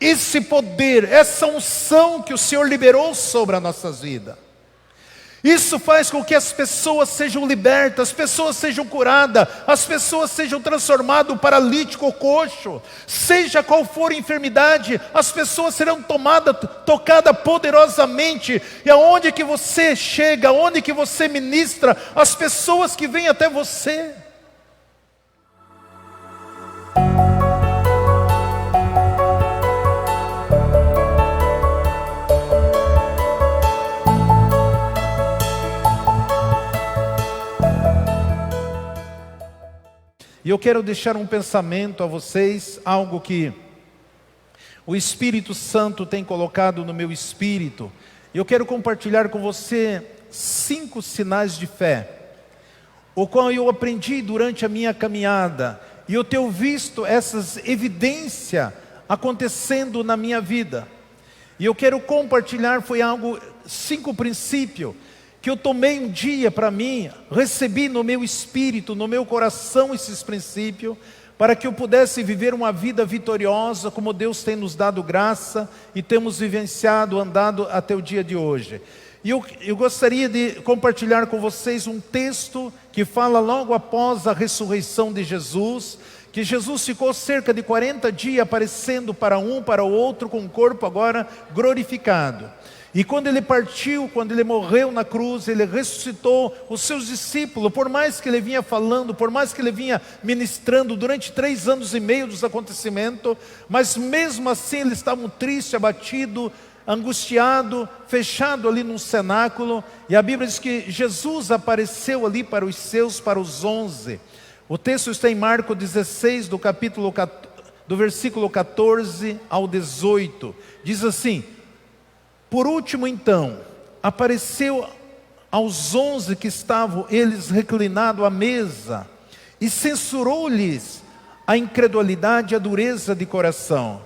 esse poder, essa unção que o Senhor liberou sobre as nossas vidas. Isso faz com que as pessoas sejam libertas, as pessoas sejam curadas, as pessoas sejam transformadas, o paralítico, o coxo, seja qual for a enfermidade, as pessoas serão tocadas poderosamente. E aonde que você chega, aonde que você ministra, as pessoas que vêm até você. E eu quero deixar um pensamento a vocês, algo que o Espírito Santo tem colocado no meu espírito. E eu quero compartilhar com você 5 sinais de fé, o qual eu aprendi durante a minha caminhada. E eu tenho visto essas evidências acontecendo na minha vida. E eu quero compartilhar, 5 princípios, que eu tomei um dia para mim, recebi no meu espírito, no meu coração esses princípios, para que eu pudesse viver uma vida vitoriosa, como Deus tem nos dado graça, e temos vivenciado, andado até o dia de hoje. E eu gostaria de compartilhar com vocês um texto, que fala logo após a ressurreição de Jesus, que Jesus ficou cerca de 40 dias aparecendo para um, para o outro, com o corpo agora glorificado. E quando ele partiu, quando ele morreu na cruz, ele ressuscitou os seus discípulos. Por mais que ele vinha falando, por mais que ele vinha ministrando durante 3 anos e meio dos acontecimentos, mas mesmo assim eles estavam tristes, abatidos, angustiados, fechados ali num cenáculo. E a Bíblia diz que Jesus apareceu ali para os seus, para os 11. O texto está em Marcos 16, do versículo 14 ao 18. Diz assim: por último, então, apareceu aos 11 que estavam eles reclinados à mesa, e censurou-lhes a incredulidade e a dureza de coração,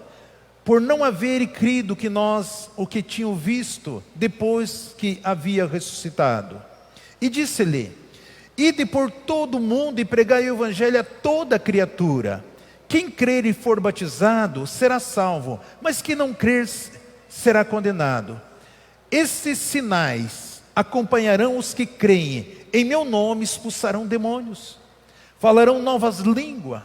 por não haverem crido que nós o que tinham visto depois que havia ressuscitado. E disse-lhe: ide por todo o mundo e pregai o evangelho a toda criatura. Quem crer e for batizado será salvo, mas quem não crer será condenado. Esses sinais acompanharão os que creem. Em meu nome expulsarão demônios, falarão novas línguas,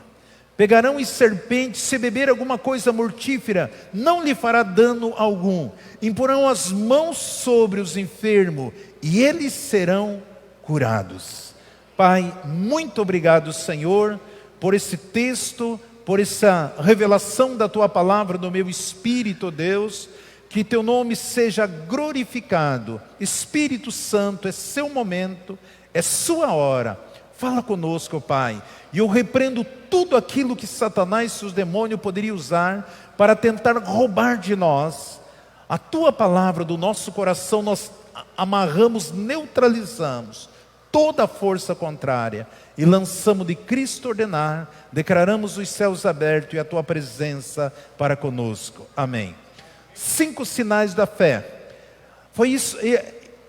pegarão em serpentes, se beber alguma coisa mortífera, não lhe fará dano algum. Imporão as mãos sobre os enfermos e eles serão curados. Pai, muito obrigado, Senhor, por esse texto, por essa revelação da Tua palavra no meu espírito, Deus. Que Teu nome seja glorificado. Espírito Santo, é seu momento, é sua hora. Fala conosco, Pai. E eu repreendo tudo aquilo que Satanás e seus demônios poderiam usar para tentar roubar de nós a Tua palavra do nosso coração. Nós amarramos, neutralizamos toda a força contrária e lançamos de Cristo ordenar, declaramos os céus abertos e a Tua presença para conosco. Amém. 5 sinais da fé. Foi isso,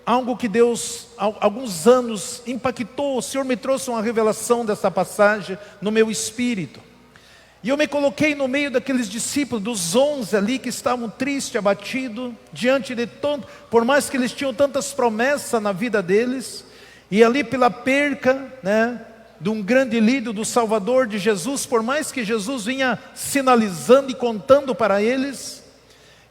algo que Deus, há alguns anos, impactou. O Senhor me trouxe uma revelação dessa passagem no meu espírito. E eu me coloquei no meio daqueles discípulos, dos 11 ali, que estavam tristes, abatidos, diante de tanto, por mais que eles tinham tantas promessas na vida deles, e ali pela perca, de um grande líder, do Salvador de Jesus, por mais que Jesus vinha sinalizando e contando para eles,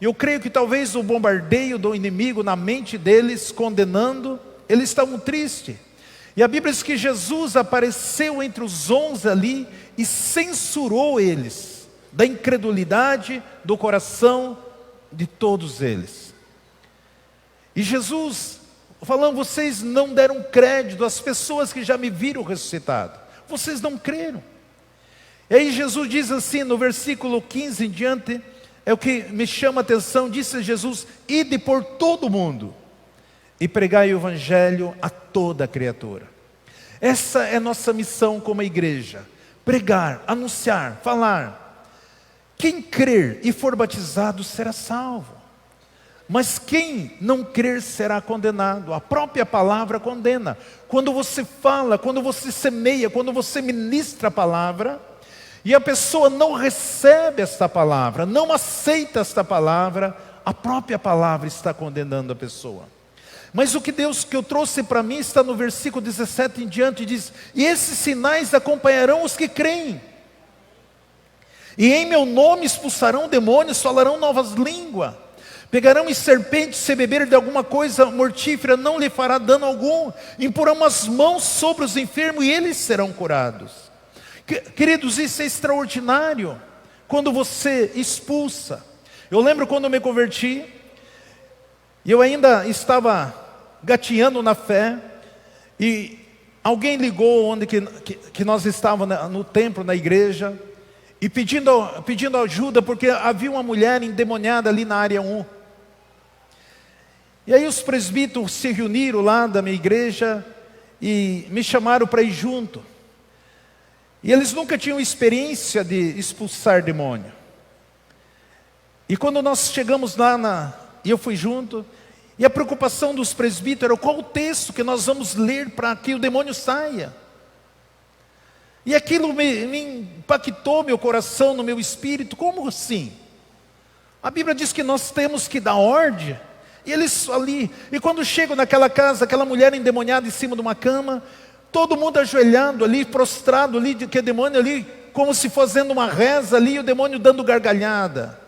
eu creio que talvez o bombardeio do inimigo na mente deles, condenando, eles estavam tristes. E a Bíblia diz que Jesus apareceu entre os 11 ali e censurou eles da incredulidade do coração de todos eles. E Jesus falando: vocês não deram crédito às pessoas que já me viram ressuscitado, vocês não creram. E aí Jesus diz assim no versículo 15 em diante, é o que me chama a atenção. Disse Jesus: ide por todo o mundo e pregai o evangelho a toda criatura. Essa é nossa missão como igreja: pregar, anunciar, falar. Quem crer e for batizado será salvo, mas quem não crer será condenado. A própria palavra condena. Quando você fala, quando você semeia, quando você ministra a palavra, e a pessoa não recebe esta palavra, não aceita esta palavra, a própria palavra está condenando a pessoa. Mas o que eu trouxe para mim está no versículo 17 em diante, diz: e esses sinais acompanharão os que creem. E em meu nome expulsarão demônios, falarão novas línguas. Pegarão em serpentes, se beber de alguma coisa mortífera, não lhe fará dano algum. Imporão as mãos sobre os enfermos e eles serão curados. Queridos, isso é extraordinário. Quando você expulsa. Eu lembro quando eu me converti, e eu ainda estava gateando na fé, e alguém ligou onde que nós estávamos no templo, na igreja, e pedindo ajuda, porque havia uma mulher endemoniada ali na área 1. E aí os presbíteros se reuniram lá da minha igreja e me chamaram para ir junto. E eles nunca tinham experiência de expulsar demônio. E quando nós chegamos lá, e eu fui junto, e a preocupação dos presbíteros era qual o texto que nós vamos ler para que o demônio saia. E aquilo me impactou meu coração, no meu espírito. Como assim? A Bíblia diz que nós temos que dar ordem. E eles ali, e quando chegam naquela casa, aquela mulher endemoniada em cima de uma cama, todo mundo ajoelhado ali, prostrado ali, que o demônio ali, como se fazendo uma reza ali, e o demônio dando gargalhada.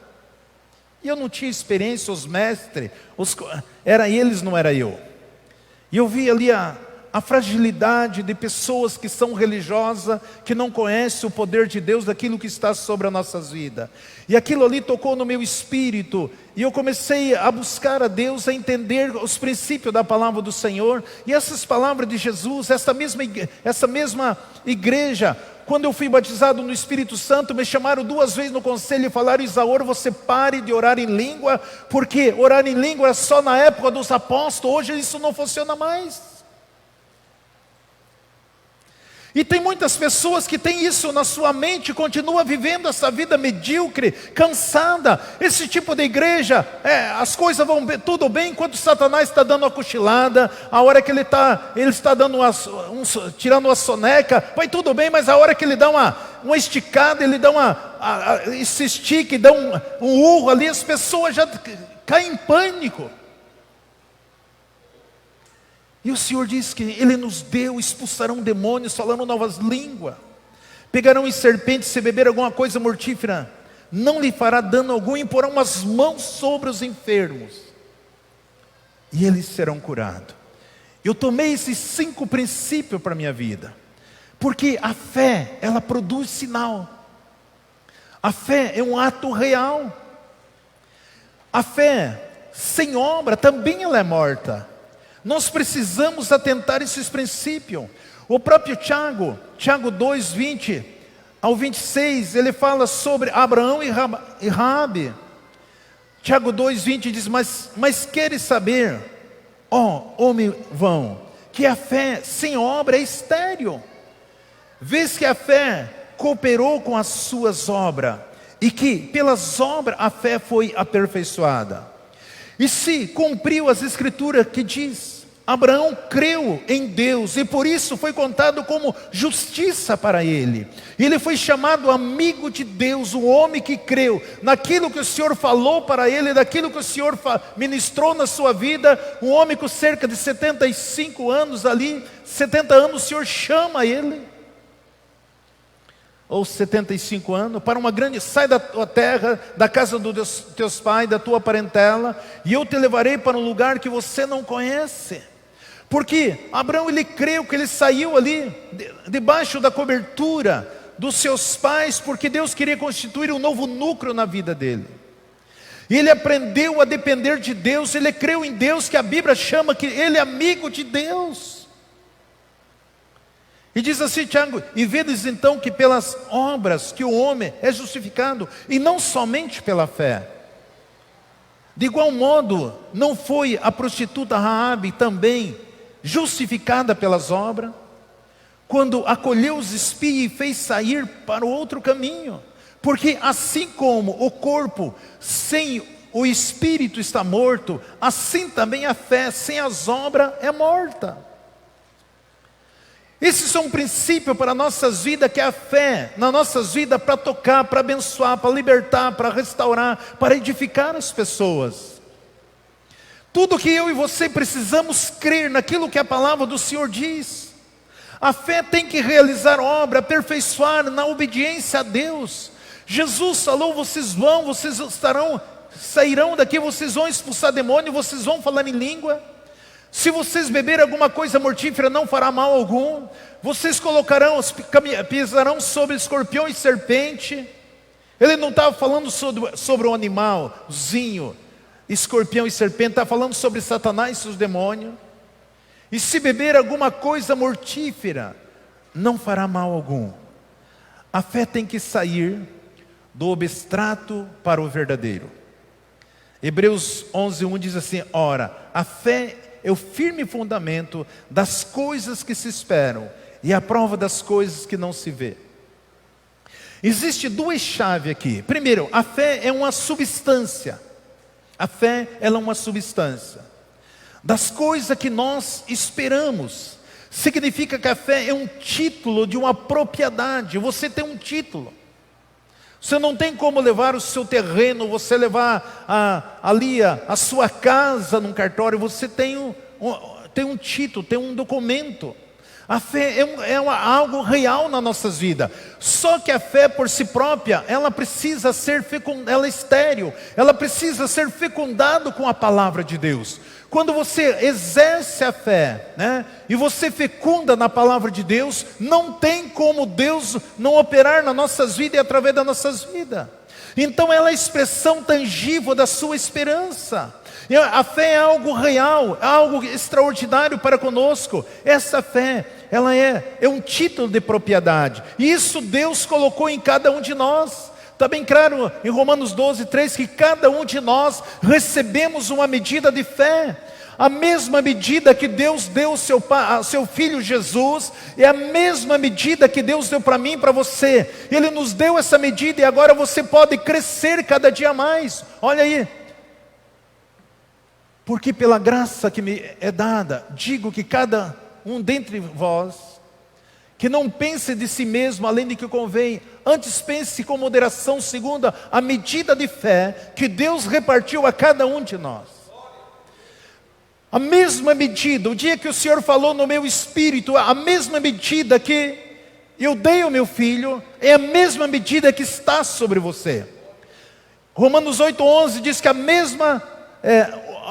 E eu não tinha experiência, os mestres, era eles, não era eu. E eu vi ali a fragilidade de pessoas que são religiosas, que não conhecem o poder de Deus, daquilo que está sobre as nossas vidas. E aquilo ali tocou no meu espírito, e eu comecei a buscar a Deus, a entender os princípios da palavra do Senhor, e essas palavras de Jesus, essa mesma igreja, quando eu fui batizado no Espírito Santo, me chamaram 2 vezes no conselho e falaram: Isauro, você pare de orar em língua, porque orar em língua é só na época dos apóstolos, hoje isso não funciona mais. E tem muitas pessoas que têm isso na sua mente, continua vivendo essa vida medíocre, cansada. Esse tipo de igreja, as coisas vão tudo bem, enquanto Satanás está dando uma cochilada, a hora que ele está dando tirando uma soneca, vai tudo bem, mas a hora que ele dá uma esticada, ele dá esse estique, dá um urro ali, as pessoas já caem em pânico. E o Senhor diz que Ele nos deu, expulsarão demônios, falarão novas línguas, pegarão em serpentes, se beber alguma coisa mortífera, não lhe fará dano algum, e porão as mãos sobre os enfermos, e eles serão curados. Eu tomei esses 5 princípios para a minha vida, porque a fé, ela produz sinal. A fé é um ato real. A fé sem obra também ela é morta. Nós precisamos atentar a esses princípios. O próprio Tiago 2, 20 ao 26, ele fala sobre Abraão e Raabe. Tiago 2, 20 diz: mas queres saber, ó homem vão, que a fé sem obra é estéril. Vês que a fé cooperou com as suas obras, e que pelas obras a fé foi aperfeiçoada. E se cumpriu as escrituras que diz: Abraão creu em Deus, e por isso foi contado como justiça para ele. Ele foi chamado amigo de Deus, o homem que creu naquilo que o Senhor falou para ele, daquilo que o Senhor ministrou na sua vida. Um homem com cerca de 75 anos ali, 70 anos, o Senhor chama ele, ou 75 anos, para uma grande, sai da tua terra, da casa dos teus pais, da tua parentela, e eu te levarei para um lugar que você não conhece. Porque Abraão, ele creu que ele saiu ali, debaixo da cobertura dos seus pais, porque Deus queria constituir um novo núcleo na vida dele. E ele aprendeu a depender de Deus, ele creu em Deus, que a Bíblia chama que ele é amigo de Deus. E diz assim, Tiago: e vedes então que pelas obras que o homem é justificado, e não somente pela fé. De igual modo, não foi a prostituta Raabe também justificada pelas obras, quando acolheu os espias e fez sair para o outro caminho? Porque assim como o corpo sem o espírito está morto, assim também a fé sem as obras é morta. Esses são um princípio para nossas vidas, que é a fé nas nossas vidas, para tocar, para abençoar, para libertar, para restaurar, para edificar as pessoas. Tudo que eu e você precisamos crer naquilo que a palavra do Senhor diz. A fé tem que realizar obra, aperfeiçoar na obediência a Deus. Jesus falou: vocês sairão daqui, vocês vão expulsar demônio, vocês vão falar em língua. Se vocês beberem alguma coisa mortífera, não fará mal algum. Vocês pisarão sobre escorpião e serpente. Ele não estava falando sobre o animalzinho, escorpião e serpente. Está falando sobre Satanás e seus demônios. E se beber alguma coisa mortífera, não fará mal algum. A fé tem que sair do abstrato para o verdadeiro. Hebreus 11:1 diz assim: ora, a fé é o firme fundamento das coisas que se esperam e a prova das coisas que não se vê. Existe duas chaves aqui. Primeiro, a fé é uma substância. A fé, ela é uma substância das coisas que nós esperamos. Significa que a fé é um título de uma propriedade. Você tem um título. Você não tem como levar o seu terreno, você levar a sua casa num cartório. Você tem um título, tem um documento. A fé algo real nas nossas vidas. Só que a fé por si própria, ela precisa ser fecundada, ela é estéril. Ela precisa ser fecundada com a palavra de Deus. Quando você exerce a fé, né, e você fecunda na palavra de Deus, não tem como Deus não operar nas nossas vidas e através das nossas vidas. Então ela é a expressão tangível da sua esperança. A fé é algo real, algo extraordinário para conosco. Essa fé, ela é um título de propriedade. E isso Deus colocou em cada um de nós. Está bem claro em Romanos 12:3 que cada um de nós recebemos uma medida de fé. A mesma medida que Deus deu ao seu Filho Jesus, é a mesma medida que Deus deu para mim e para você. Ele nos deu essa medida e agora você pode crescer cada dia mais. Olha aí. Porque pela graça que me é dada, digo que cada um dentre vós, que não pense de si mesmo além de que convém, antes pense com moderação, segundo a medida de fé que Deus repartiu a cada um de nós. A mesma medida, o dia que o Senhor falou no meu espírito, a mesma medida que eu dei ao meu filho, é a mesma medida que está sobre você. Romanos 8:11 diz que o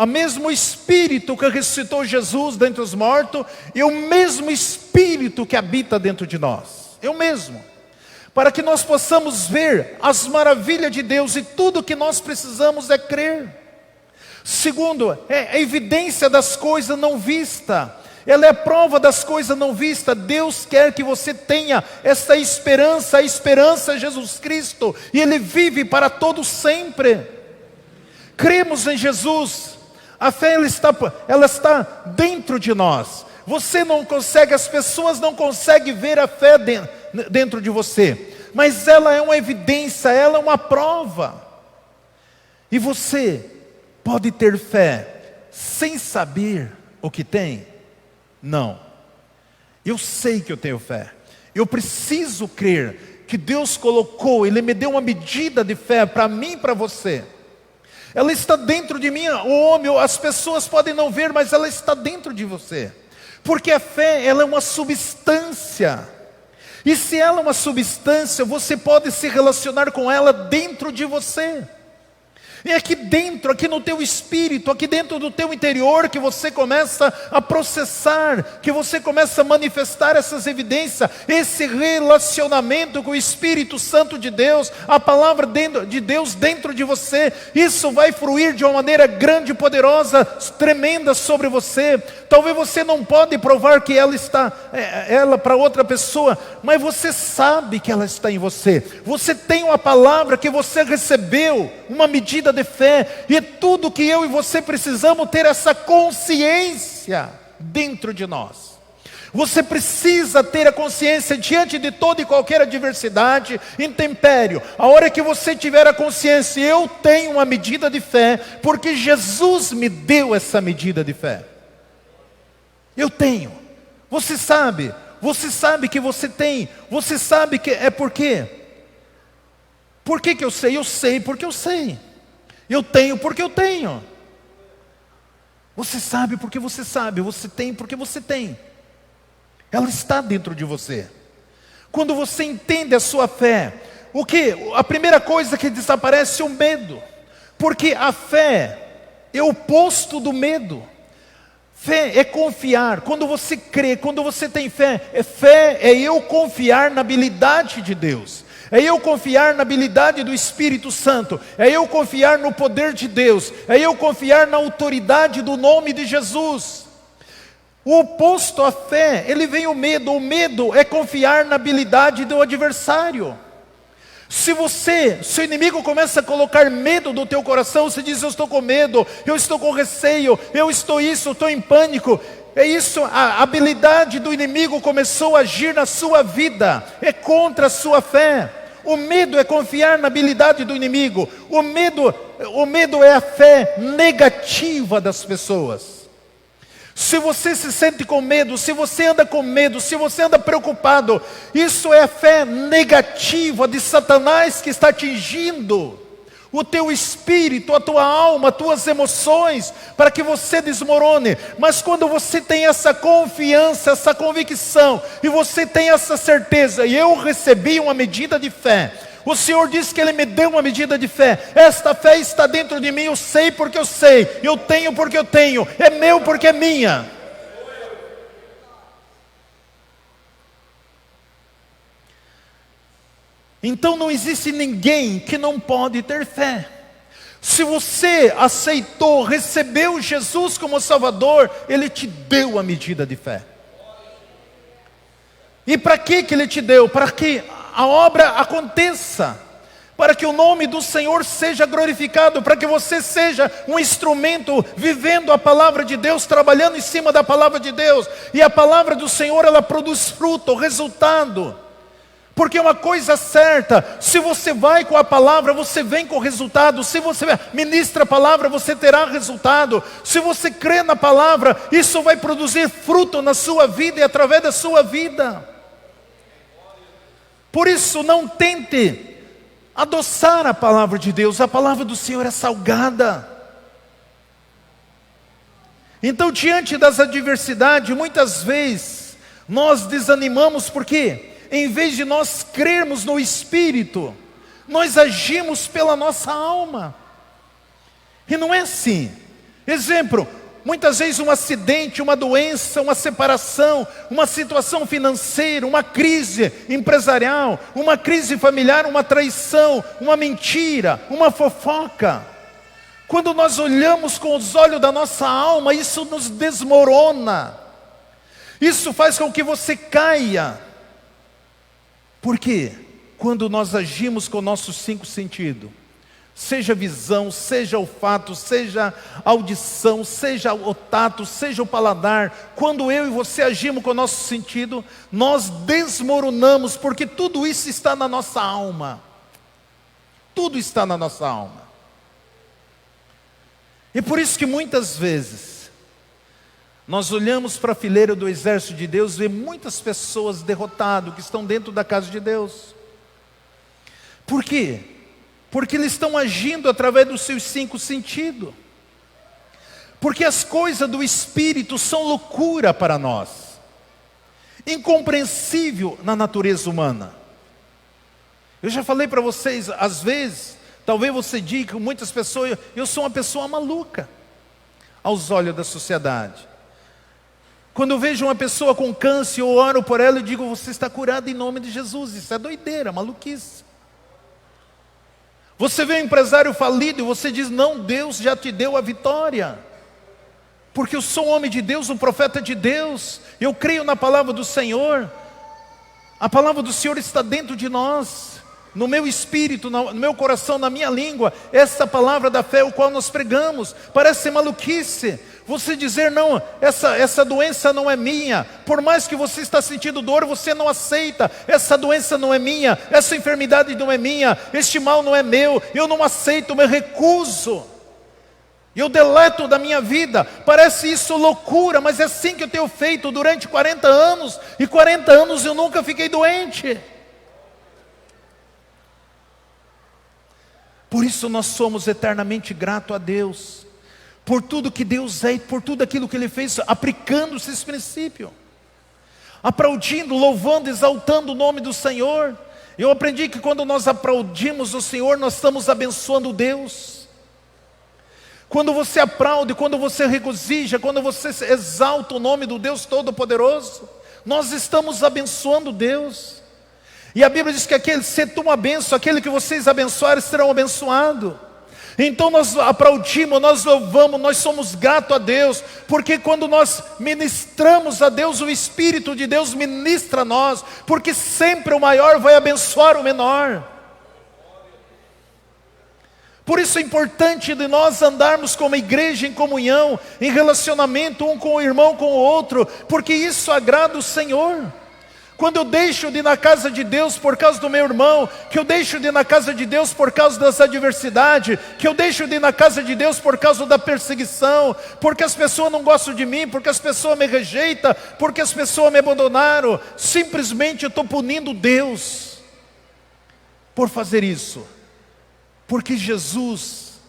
mesmo Espírito que ressuscitou Jesus dentre os mortos, é o mesmo Espírito que habita dentro de nós. É o mesmo. Para que nós possamos ver as maravilhas de Deus, e tudo que nós precisamos é crer. Segundo, é a evidência das coisas não vistas. Ela é a prova das coisas não vistas. Deus quer que você tenha essa esperança, a esperança é Jesus Cristo, e Ele vive para todo sempre. Cremos em Jesus. A fé ela está dentro de nós. Você não consegue, as pessoas não conseguem ver a fé dentro de você, mas ela é uma evidência, ela é uma prova. E você pode ter fé sem saber o que tem? Não. Eu sei que eu tenho fé. Eu preciso crer que Deus colocou, Ele me deu uma medida de fé para mim e para você. Ela está dentro de mim, o homem, as pessoas podem não ver, mas ela está dentro de você. Porque a fé, ela é uma substância. E se ela é uma substância, você pode se relacionar com ela dentro de você. É aqui dentro, aqui no teu espírito, aqui dentro do teu interior, que você começa a processar, que você começa a manifestar essas evidências, esse relacionamento com o Espírito Santo de Deus, a palavra de Deus dentro de você. Isso vai fluir de uma maneira grande, poderosa, tremenda sobre você. Talvez você não pode provar que ela para outra pessoa, mas você sabe que ela está em você. Você tem uma palavra que você recebeu, uma medida de fé, e é tudo que eu e você precisamos ter essa consciência dentro de nós. Você precisa ter a consciência diante de toda e qualquer adversidade, intempério. A hora que você tiver a consciência, eu tenho uma medida de fé, porque Jesus me deu essa medida de fé. Eu tenho. Você sabe, Você sabe que você tem. Você sabe que é por quê? Por que eu sei? Eu sei porque eu sei. Eu tenho porque eu tenho. Você sabe porque você sabe. Você tem porque você tem. Ela está dentro de você. Quando você entende a sua fé, o que? A primeira coisa que desaparece é o medo. Porque a fé é o oposto do medo. Fé é confiar. Quando você crê, quando você tem fé é eu confiar na habilidade de Deus. É eu confiar na habilidade do Espírito Santo. É eu confiar no poder de Deus. É eu confiar na autoridade do nome de Jesus. O oposto à fé, ele vem o medo. O medo é confiar na habilidade do adversário. Se o inimigo começa a colocar medo no teu coração, você diz: eu estou com medo, eu estou com receio, eu estou em pânico. É isso, a habilidade do inimigo começou a agir na sua vida, é contra a sua fé. O medo é confiar na habilidade do inimigo. O medo é a fé negativa das pessoas. Se você se sente com medo, se você anda com medo, se você anda preocupado, isso é a fé negativa de Satanás que está atingindo o teu espírito, a tua alma, as tuas emoções, para que você desmorone. Mas quando você tem essa confiança, essa convicção, e você tem essa certeza: e eu recebi uma medida de fé, o Senhor disse que Ele me deu uma medida de fé, esta fé está dentro de mim, eu sei porque eu sei, eu tenho porque eu tenho, é meu porque é minha. Então não existe ninguém que não pode ter fé. Se você aceitou, recebeu Jesus como Salvador, Ele te deu a medida de fé. E para que Ele te deu? Para que a obra aconteça, para que o nome do Senhor seja glorificado, para que você seja um instrumento vivendo a palavra de Deus, trabalhando em cima da palavra de Deus. E a palavra do Senhor, ela produz fruto, resultado. Porque uma coisa certa, se você vai com a palavra, você vem com resultado. Se você ministra a palavra, você terá resultado. Se você crê na palavra, isso vai produzir fruto na sua vida e através da sua vida. Por isso, não tente adoçar a palavra de Deus. A palavra do Senhor é salgada. Então, diante das adversidades, muitas vezes nós desanimamos, porque em vez de nós crermos no Espírito, nós agimos pela nossa alma. E não é assim. Exemplo, muitas vezes um acidente, uma doença, uma separação, uma situação financeira, uma crise empresarial, uma crise familiar, uma traição, uma mentira, uma fofoca. Quando nós olhamos com os olhos da nossa alma, isso nos desmorona. Isso faz com que você caia. Porque quando nós agimos com nossos 5 sentidos, seja visão, seja olfato, seja audição, seja o tato, seja o paladar, quando eu e você agimos com o nosso sentido, nós desmoronamos, porque tudo isso está na nossa alma. Tudo está na nossa alma. E por isso que muitas vezes nós olhamos para a fileira do exército de Deus e vemos muitas pessoas derrotadas que estão dentro da casa de Deus. Por quê? Porque eles estão agindo através dos seus 5 sentidos. Porque as coisas do Espírito são loucura para nós, incompreensível na natureza humana. Eu já falei para vocês, às vezes, talvez você diga que muitas pessoas, eu sou uma pessoa maluca, aos olhos da sociedade. Quando eu vejo uma pessoa com câncer, eu oro por ela e digo: você está curado em nome de Jesus. Isso é doideira, maluquice. Você vê um empresário falido e você diz: não, Deus já te deu a vitória. Porque eu sou um homem de Deus, um profeta de Deus. Eu creio na palavra do Senhor. A palavra do Senhor está dentro de nós, no meu espírito, no meu coração, na minha língua. Essa palavra da fé, o qual nós pregamos. Parece maluquice você dizer: não, essa doença não é minha. Por mais que você está sentindo dor, você não aceita. Essa doença não é minha, essa enfermidade não é minha, este mal não é meu, eu não aceito, me recuso. Eu deleto da minha vida. Parece isso loucura, mas é assim que eu tenho feito durante 40 anos. E 40 anos eu nunca fiquei doente. Por isso nós somos eternamente gratos a Deus. Por tudo que Deus é e por tudo aquilo que Ele fez, aplicando-se esse princípio. Aplaudindo, louvando, exaltando o nome do Senhor. Eu aprendi que quando nós aplaudimos o Senhor, nós estamos abençoando Deus. Quando você aplaude, quando você regozija, quando você exalta o nome do Deus Todo-Poderoso, nós estamos abençoando Deus. E a Bíblia diz que aquele, se tu uma benção, aquele que vocês abençoarem serão abençoados. Então nós aplaudimos, nós louvamos, nós somos gratos a Deus, porque quando nós ministramos a Deus, o Espírito de Deus ministra a nós, porque sempre o maior vai abençoar o menor. Por isso é importante de nós andarmos como igreja em comunhão, em relacionamento um com o irmão, com o outro, porque isso agrada o Senhor. Quando eu deixo de ir na casa de Deus por causa do meu irmão, que eu deixo de ir na casa de Deus por causa das adversidades, que eu deixo de ir na casa de Deus por causa da perseguição, porque as pessoas não gostam de mim, porque as pessoas me rejeitam, porque as pessoas me abandonaram, simplesmente eu estou punindo Deus por fazer isso. Porque Jesus,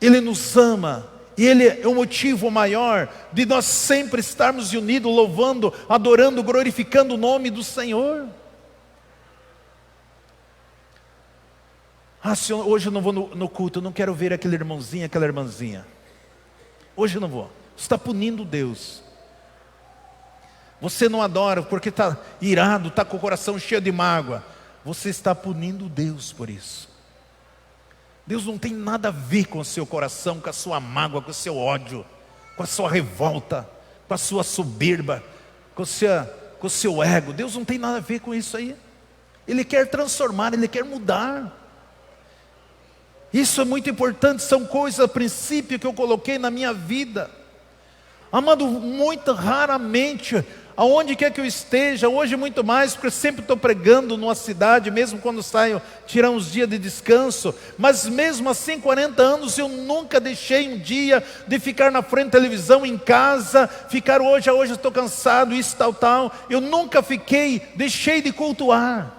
Ele nos ama, e Ele é o motivo maior de nós sempre estarmos unidos, louvando, adorando, glorificando o nome do Senhor. Senhor, hoje eu não vou no culto, eu não quero ver aquele irmãozinho, aquela irmãzinha. Hoje eu não vou. Você está punindo Deus. Você não adora porque está irado, está com o coração cheio de mágoa. Você está punindo Deus por isso. Deus não tem nada a ver com o seu coração, com a sua mágoa, com o seu ódio, com a sua revolta, com a sua soberba, com o seu ego. Deus não tem nada a ver com isso aí. Ele quer transformar, Ele quer mudar. Isso é muito importante, são coisas, princípio que eu coloquei na minha vida. Amado, muito raramente, aonde quer que eu esteja, hoje muito mais, porque eu sempre estou pregando numa cidade, mesmo quando saio, tirar uns dias de descanso, mas mesmo assim, 40 anos, eu nunca deixei um dia de ficar na frente da televisão, em casa, ficar hoje eu estou cansado, isso, tal, eu nunca deixei de cultuar.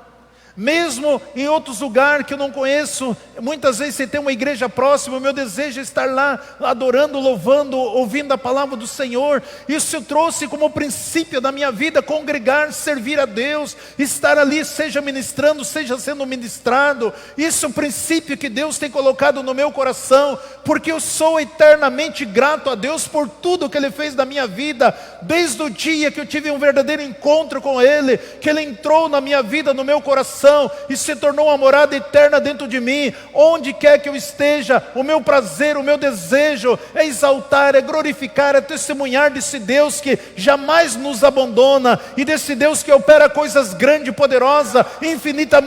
Mesmo em outros lugares que eu não conheço, muitas vezes você tem uma igreja próxima, o meu desejo é estar lá, adorando, louvando, ouvindo a palavra do Senhor. Isso eu trouxe como princípio da minha vida, congregar, servir a Deus, estar ali, seja ministrando, seja sendo ministrado. Isso é o princípio que Deus tem colocado no meu coração, porque eu sou eternamente grato a Deus por tudo que Ele fez na minha vida, desde o dia que eu tive um verdadeiro encontro com Ele, que Ele entrou na minha vida, no meu coração, e se tornou uma morada eterna dentro de mim. Onde quer que eu esteja, o meu prazer, o meu desejo é exaltar, é glorificar, é testemunhar desse Deus que jamais nos abandona, e desse Deus que opera coisas grandes e poderosas, infinita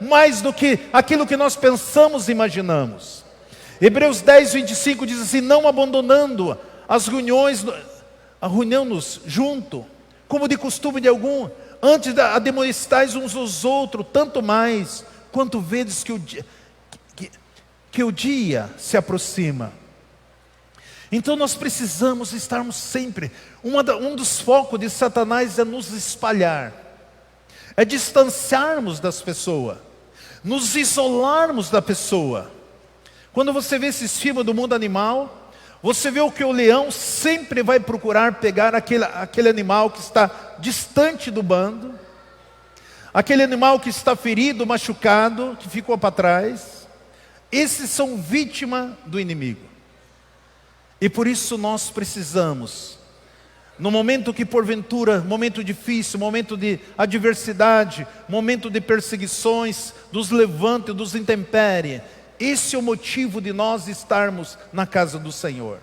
mais do que aquilo que nós pensamos e imaginamos. Hebreus 10, 25 diz assim: não abandonando as reuniões, reunimos junto, como de costume de algum, antes de admoestais uns aos outros, tanto mais, quanto vedes que o dia se aproxima. Então nós precisamos estarmos sempre, um dos focos de Satanás é nos espalhar, é distanciarmos das pessoas, nos isolarmos da pessoa. Quando você vê esses filmes do mundo animal, você vê o que o leão sempre vai procurar pegar aquele animal que está distante do bando, aquele animal que está ferido, machucado, que ficou para trás. Esses são vítimas do inimigo. E por isso nós precisamos, no momento que porventura, momento difícil, momento de adversidade, momento de perseguições, dos levantes, dos intempéries, esse é o motivo de nós estarmos na casa do Senhor.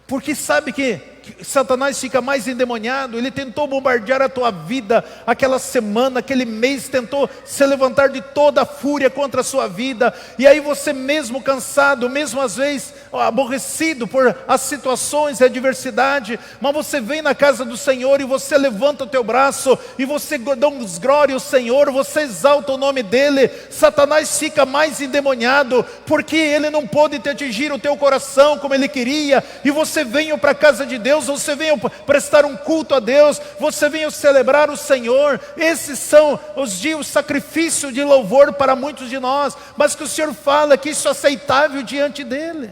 Porque sabe que Satanás fica mais endemoniado. Ele tentou bombardear a tua vida aquela semana, aquele mês, tentou se levantar de toda a fúria contra a sua vida. E aí você mesmo cansado, mesmo às vezes aborrecido por as situações e a adversidade, mas você vem na casa do Senhor e você levanta o teu braço e você dá glória ao Senhor, você exalta o nome dEle. Satanás fica mais endemoniado, porque ele não pôde te atingir o teu coração como ele queria. E você veio para a casa de Deus, você veio prestar um culto a Deus, você veio celebrar o Senhor. Esses são os dias, o sacrifício de louvor para muitos de nós, mas que o Senhor fala que isso é aceitável diante dEle.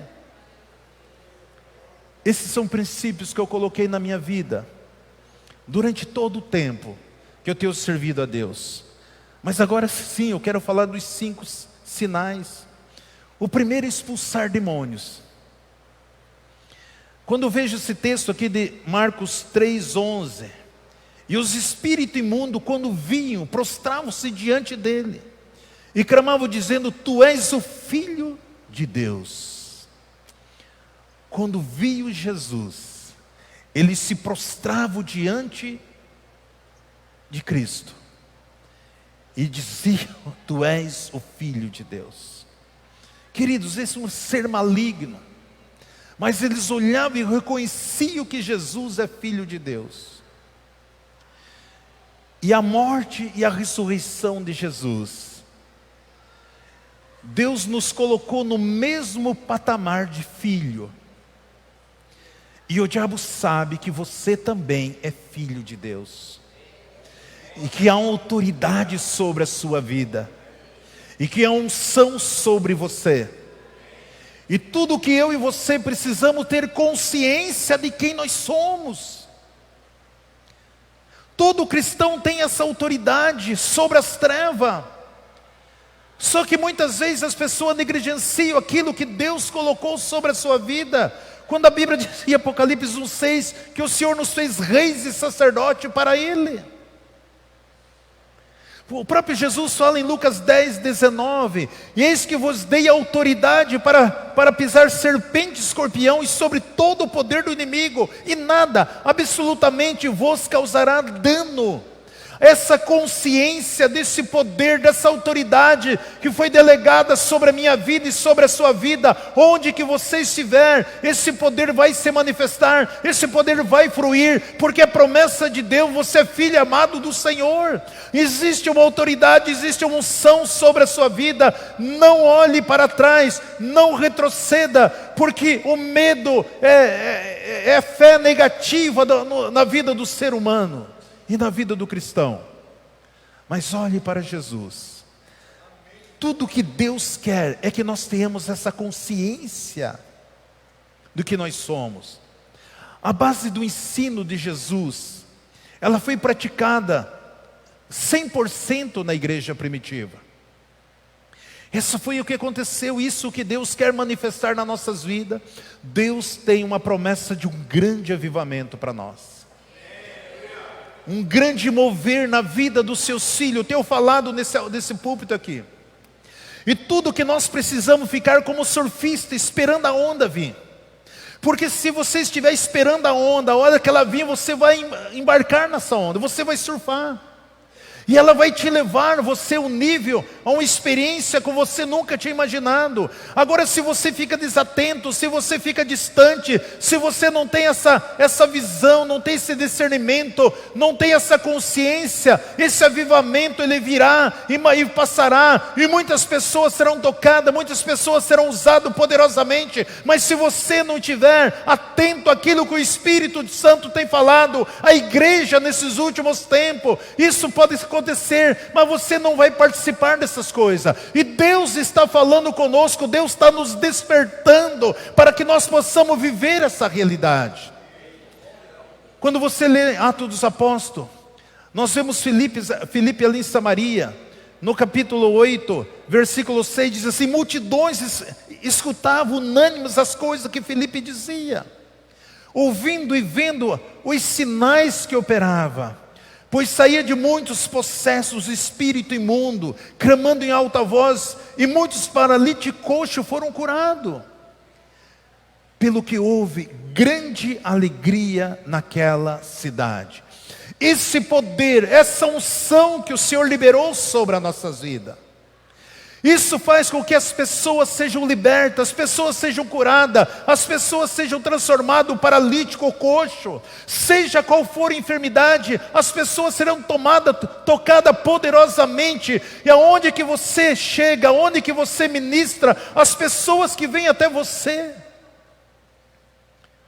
Esses são princípios que eu coloquei na minha vida durante todo o tempo que eu tenho servido a Deus. Mas agora sim, eu quero falar dos 5 sinais. O primeiro é expulsar demônios. Quando eu vejo esse texto aqui de Marcos 3:11, e os espíritos imundos, quando vinham, prostravam-se diante dele e clamavam dizendo: Tu és o Filho de Deus. Quando viam Jesus, eles se prostravam diante de Cristo e diziam: Tu és o Filho de Deus. Queridos, esse é um ser maligno, mas eles olhavam e reconheciam que Jesus é Filho de Deus. E a morte e a ressurreição de Jesus, Deus nos colocou no mesmo patamar de filho. E o diabo sabe que você também é filho de Deus, e que há uma autoridade sobre a sua vida, e que há unção sobre você. E tudo que eu e você precisamos ter consciência de quem nós somos. Todo cristão tem essa autoridade sobre as trevas. Só que muitas vezes as pessoas negligenciam aquilo que Deus colocou sobre a sua vida. Quando a Bíblia diz em Apocalipse 1:6 que o Senhor nos fez reis e sacerdote para Ele. O próprio Jesus fala em Lucas 10:19: E eis que vos dei autoridade para pisar serpente e escorpião, e sobre todo o poder do inimigo, e nada absolutamente vos causará dano. Essa consciência desse poder, dessa autoridade que foi delegada sobre a minha vida e sobre a sua vida, onde que você estiver, esse poder vai se manifestar, esse poder vai fluir, porque a promessa de Deus: você é filho amado do Senhor. Existe uma autoridade, existe uma unção sobre a sua vida. Não olhe para trás, não retroceda, porque o medo é fé negativa na vida do ser humano e na vida do cristão. Mas olhe para Jesus. Tudo que Deus quer é que nós tenhamos essa consciência do que nós somos. A base do ensino de Jesus, ela foi praticada 100% na igreja primitiva. Isso foi o que aconteceu, isso que Deus quer manifestar nas nossas vidas. Deus tem uma promessa de um grande avivamento para nós. Um grande mover na vida dos seus filhos. Eu tenho falado nesse púlpito aqui. E tudo que nós precisamos ficar como surfista, esperando a onda vir. Porque se você estiver esperando a onda, a hora que ela vir, você vai embarcar nessa onda, você vai surfar. E ela vai te levar, você, um nível, a uma experiência que você nunca tinha imaginado. Agora, se você fica desatento, se você fica distante, se você não tem essa visão, não tem esse discernimento, não tem essa consciência, esse avivamento ele virá e passará, e muitas pessoas serão tocadas, muitas pessoas serão usadas poderosamente. Mas se você não estiver atento àquilo que o Espírito Santo tem falado, a igreja nesses últimos tempos, isso pode acontecer, mas você não vai participar dessas coisas. E Deus está falando conosco, Deus está nos despertando para que nós possamos viver essa realidade. Quando você lê Atos dos Apóstolos, nós vemos Filipe ali em Samaria, no capítulo 8, versículo 6, diz assim: multidões escutavam unânimes as coisas que Filipe dizia, ouvindo e vendo os sinais que operava. Pois saía de muitos possessos espírito imundo, clamando em alta voz, e muitos paralíticos coxos foram curados. pelo que houve grande alegria naquela cidade. Esse poder, essa unção que o Senhor liberou sobre as nossas vidas, isso faz com que as pessoas sejam libertas, as pessoas sejam curadas, as pessoas sejam transformadas, o paralítico, o coxo, seja qual for a enfermidade, as pessoas serão tocadas poderosamente. E aonde que você chega, aonde que você ministra, as pessoas que vêm até você.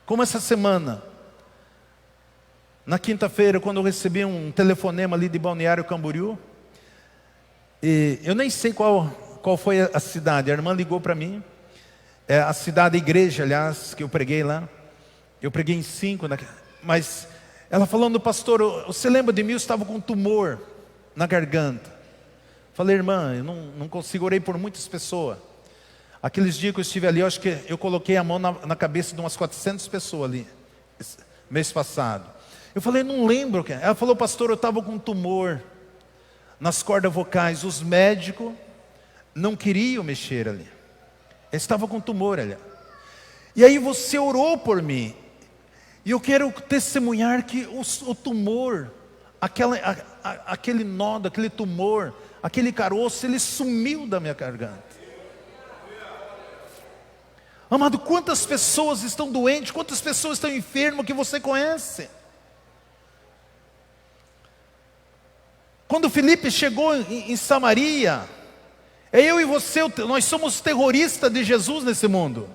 Como essa semana, na quinta-feira, quando eu recebi um telefonema ali de Balneário Camboriú, e eu nem sei qual foi a cidade, a irmã ligou para mim, a cidade, a igreja, aliás, que eu preguei lá, eu preguei em 5, mas ela falando, pastor, você lembra de mim? Eu estava com um tumor na garganta. Falei, irmã, eu não consigo, orei por muitas pessoas. Aqueles dias que eu estive ali, eu acho que eu coloquei a mão na cabeça de umas 400 pessoas ali, mês passado. Eu falei, não lembro. Ela falou, pastor, eu estava com um tumor nas cordas vocais, os médicos não queriam mexer ali. Eu estava com tumor ali. E aí você orou por mim. E eu quero testemunhar que o tumor, aquele nódo, aquele tumor, aquele caroço, ele sumiu da minha garganta. Amado, quantas pessoas estão doentes, quantas pessoas estão enfermas que você conhece? Quando Filipe chegou em Samaria, eu e você, nós somos terroristas de Jesus nesse mundo.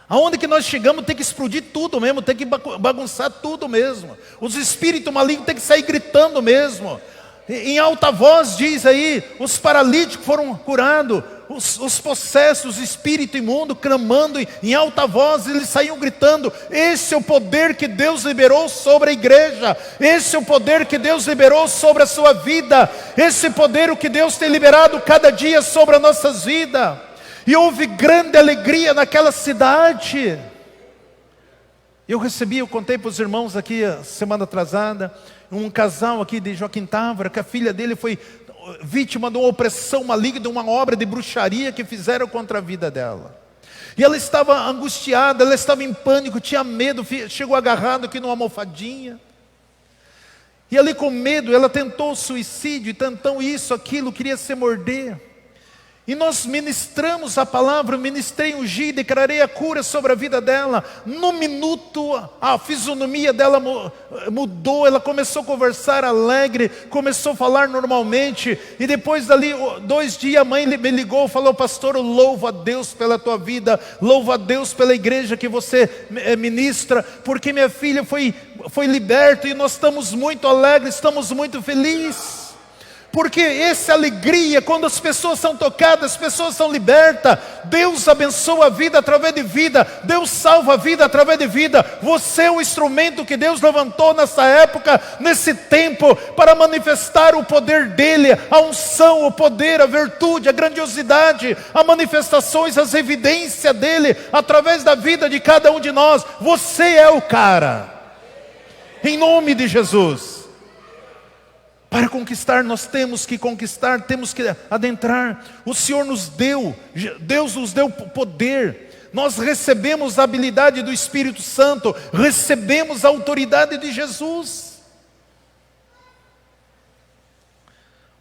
Aonde que nós chegamos tem que explodir tudo mesmo, tem que bagunçar tudo mesmo. Os espíritos malignos tem que sair gritando mesmo. Em alta voz diz aí, os paralíticos foram curados, os possessos, o espírito imundo clamando em alta voz, eles saíam gritando. Esse é o poder que Deus liberou sobre a igreja, esse é o poder que Deus liberou sobre a sua vida, esse poder o que Deus tem liberado cada dia sobre as nossas vidas. E houve grande alegria naquela cidade. Eu contei para os irmãos aqui a semana atrasada, um casal aqui de Joaquim Távora, que a filha dele foi vítima de uma opressão maligna, de uma obra de bruxaria que fizeram contra a vida dela. E ela estava angustiada, ela estava em pânico, tinha medo, chegou agarrado aqui numa almofadinha. E ali com medo, ela tentou suicídio, tentou isso, aquilo, queria se morder. E nós ministramos a palavra, ministrei ungir, declarei a cura sobre a vida dela. No minuto a fisionomia dela mudou, ela começou a conversar alegre, começou a falar normalmente. E depois dali 2 dias a mãe me ligou, falou, pastor, eu louvo a Deus pela tua vida, louvo a Deus pela igreja que você ministra, porque minha filha foi liberta e nós estamos muito alegres, estamos muito felizes. Porque essa alegria, quando as pessoas são tocadas, as pessoas são libertas, Deus abençoa a vida através de vida, Deus salva a vida através de vida. Você é o instrumento que Deus levantou nessa época, nesse tempo, para manifestar o poder dEle, a unção, o poder, a virtude, a grandiosidade, as manifestações, as evidências dEle, através da vida de cada um de nós. Você é o cara, em nome de Jesus. Para conquistar, nós temos que conquistar, temos que adentrar. O Senhor nos deu, Deus nos deu poder. Nós recebemos a habilidade do Espírito Santo, recebemos a autoridade de Jesus.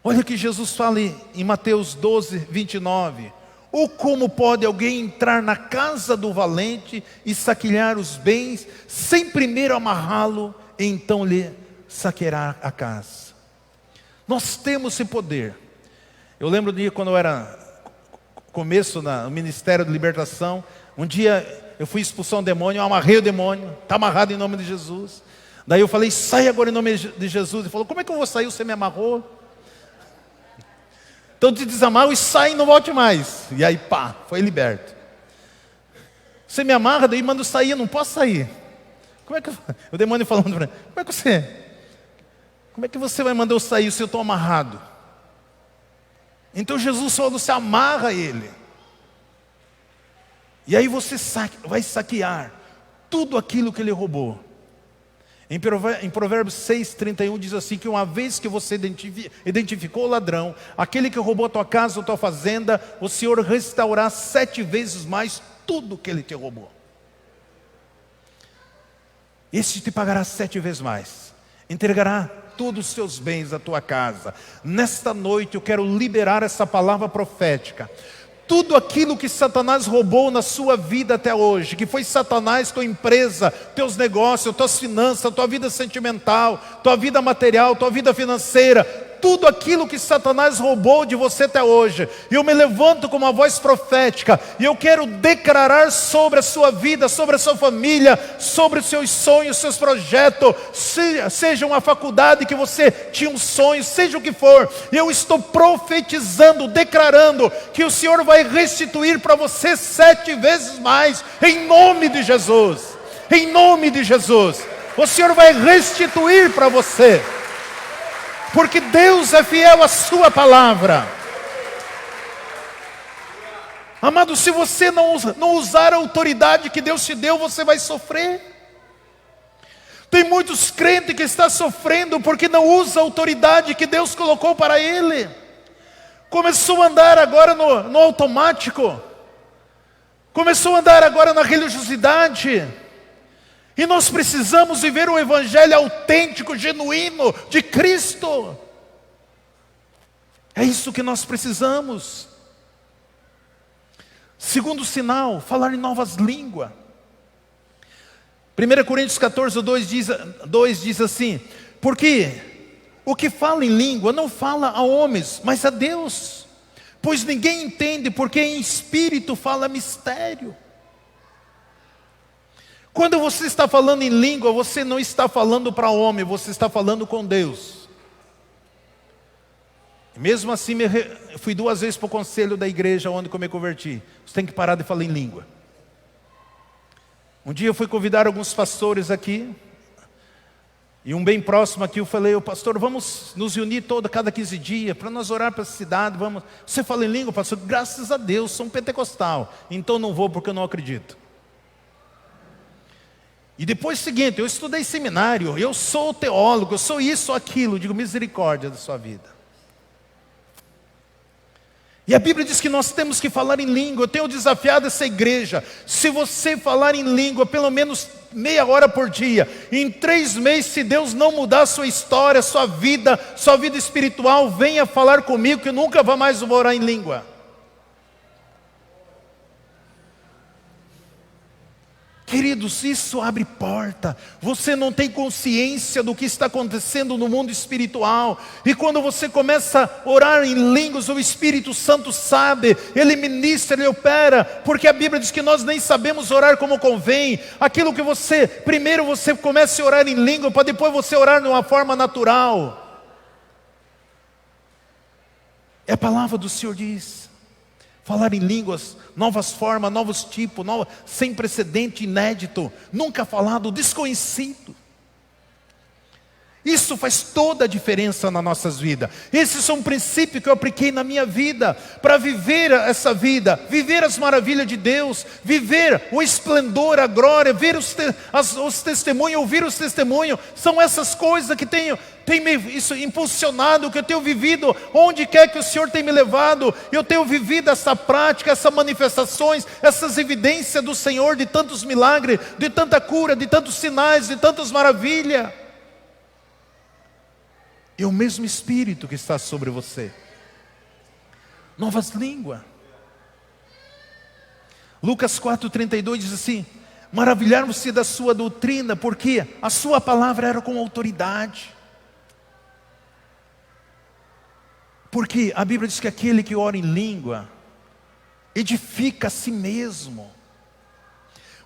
Olha que Jesus fala em Mateus 12, 29. Ou como pode alguém entrar na casa do valente e saquear os bens, sem primeiro amarrá-lo, e então lhe saqueará a casa? Nós temos esse poder. Eu lembro de quando eu era começo no ministério de libertação, um dia eu fui expulsar um demônio, eu amarrei o demônio, está amarrado em nome de Jesus. Daí eu falei, sai agora em nome de Jesus. Ele falou, como é que eu vou sair? Você me amarrou? Então eu te desamarro e sai e não volte mais. E aí pá, foi liberto. Você me amarra, daí manda eu sair, eu não posso sair. Como é que o demônio falando para mim, como é que você vai mandar eu sair se eu estou amarrado? Então Jesus falou, você amarra ele. E aí você vai saquear tudo aquilo que ele roubou. Em Provérbios 6:31 diz assim, que uma vez que você identificou o ladrão, aquele que roubou a tua casa, a tua fazenda, o Senhor restaurará 7 vezes mais tudo que ele te roubou. Este te pagará 7 vezes mais, entregará todos os seus bens à tua casa. Nesta noite eu quero liberar essa palavra profética. Tudo aquilo que Satanás roubou na sua vida até hoje, que foi Satanás, tua empresa, teus negócios, tuas finanças, tua vida sentimental, tua vida material, tua vida financeira, tudo aquilo que Satanás roubou de você até hoje, eu me levanto com uma voz profética, e eu quero declarar sobre a sua vida, sobre a sua família, sobre os seus sonhos, seus projetos, seja uma faculdade que você tinha um sonho, seja o que for, eu estou profetizando, declarando, que o Senhor vai restituir para você 7 vezes mais, em nome de Jesus, em nome de Jesus, o Senhor vai restituir para você, porque Deus é fiel à sua palavra. Amado, se você não usar a autoridade que Deus te deu, você vai sofrer. Tem muitos crentes que estão sofrendo porque não usa a autoridade que Deus colocou para ele. Começou a andar agora no automático. Começou a andar agora na religiosidade. E nós precisamos viver um evangelho autêntico, genuíno, de Cristo. É isso que nós precisamos. Segundo sinal, falar em novas línguas. 1 Coríntios 14, 2 diz assim: porque o que fala em língua não fala a homens, mas a Deus. Pois ninguém entende, porque em espírito fala mistério. Quando você está falando em língua, você não está falando para homem, você está falando com Deus. Mesmo assim, fui 2 vezes para o conselho da igreja onde eu me converti. Você tem que parar de falar em língua. Um dia eu fui convidar alguns pastores aqui, e um bem próximo aqui, eu falei: pastor, vamos nos reunir cada 15 dias, para nós orar para a cidade, vamos. Você fala em língua, pastor? Graças a Deus, sou um pentecostal, então não vou porque eu não acredito. E depois o seguinte, eu estudei seminário, eu sou teólogo, eu sou isso ou aquilo. Eu digo: misericórdia da sua vida. E a Bíblia diz que nós temos que falar em língua. Eu tenho desafiado essa igreja: se você falar em língua pelo menos meia hora por dia, em 3 meses, se Deus não mudar a sua história, sua vida espiritual, venha falar comigo, que eu nunca mais vou orar em língua. Queridos, isso abre porta. Você não tem consciência do que está acontecendo no mundo espiritual. E quando você começa a orar em línguas, o Espírito Santo sabe, Ele ministra, Ele opera. Porque a Bíblia diz que nós nem sabemos orar como convém. Aquilo que primeiro você começa a orar em língua, para depois você orar de uma forma natural. É a palavra do Senhor diz. Falar em línguas, novas formas, novos tipos, sem precedente, inédito, nunca falado, desconhecido. Isso faz toda a diferença nas nossas vidas. Esses são princípios que eu apliquei na minha vida, para viver essa vida, viver as maravilhas de Deus, viver o esplendor, a glória, ver os testemunhos, ouvir os testemunhos. São essas coisas que tem me isso impulsionado, que eu tenho vivido, onde quer que o Senhor tenha me levado, eu tenho vivido essa prática, essas manifestações, essas evidências do Senhor, de tantos milagres, de tanta cura, de tantos sinais, de tantas maravilhas. É o mesmo Espírito que está sobre você. Novas línguas. Lucas 4,32 diz assim: maravilharam-se da sua doutrina, porque a sua palavra era com autoridade. Porque a Bíblia diz que aquele que ora em língua edifica a si mesmo.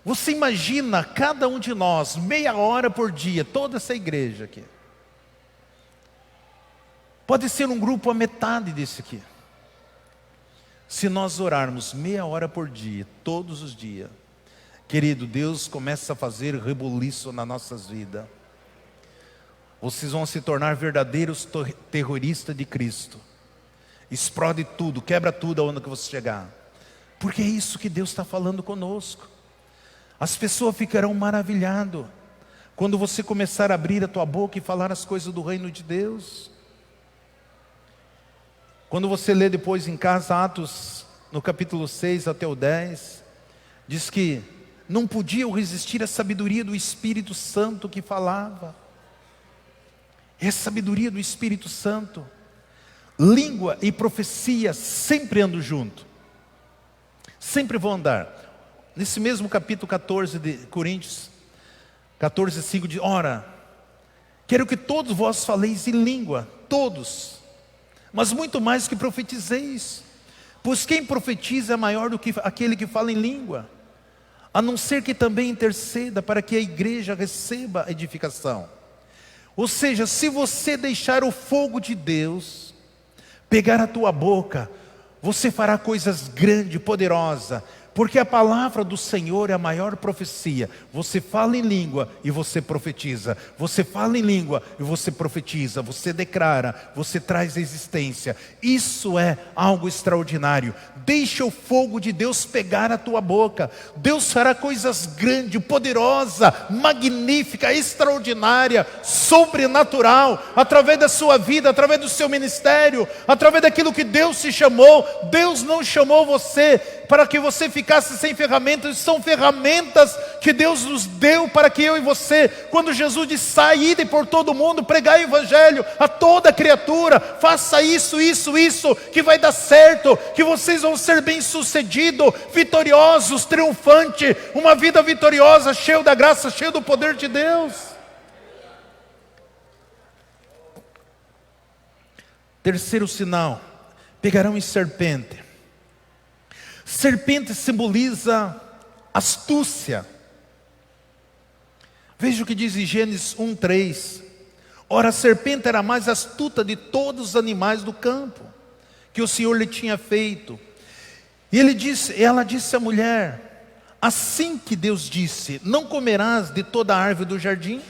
Você imagina cada um de nós, meia hora por dia, toda essa igreja aqui. Pode ser um grupo a metade desse aqui. Se nós orarmos meia hora por dia, todos os dias, querido, Deus começa a fazer rebuliço nas nossas vidas. Vocês vão se tornar verdadeiros terroristas de Cristo. Explode tudo, quebra tudo aonde que você chegar. Porque é isso que Deus está falando conosco. As pessoas ficarão maravilhadas quando você começar a abrir a tua boca e falar as coisas do reino de Deus. Quando você lê depois em casa Atos, no capítulo 6 até o 10, diz que não podiam resistir à sabedoria do Espírito Santo que falava. É a sabedoria do Espírito Santo. Língua e profecia sempre andam junto. Sempre vão andar. Nesse mesmo capítulo 14 de Coríntios, 14:5 diz: ora, quero que todos vós faleis em língua, todos, mas muito mais que profetizeis, pois quem profetiza é maior do que aquele que fala em língua, a não ser que também interceda para que a igreja receba edificação. Ou seja, se você deixar o fogo de Deus pegar a tua boca, você fará coisas grandes, poderosas, porque a palavra do Senhor é a maior profecia. Você fala em língua e você profetiza. Você fala em língua e você profetiza. Você declara, você traz existência. Isso é algo extraordinário. Deixa o fogo de Deus pegar a tua boca. Deus fará coisas grandes, poderosas, magníficas, extraordinárias, sobrenatural, através da sua vida, através do seu ministério, através daquilo que Deus te chamou. Deus não chamou você para que você ficasse sem ferramentas. São ferramentas que Deus nos deu para que eu e você, quando Jesus disse: saída por todo mundo, pregai o evangelho a toda criatura, faça isso, que vai dar certo, que vocês vão ser bem-sucedidos, vitoriosos, triunfantes, uma vida vitoriosa, cheio da graça, cheio do poder de Deus. Terceiro sinal: pegarão em serpente. Serpente simboliza astúcia. Veja o que diz em Gênesis 1:3. Ora, a serpente era a mais astuta de todos os animais do campo que o Senhor lhe tinha feito. E ela disse à mulher: assim que Deus disse, não comerás de toda a árvore do jardim?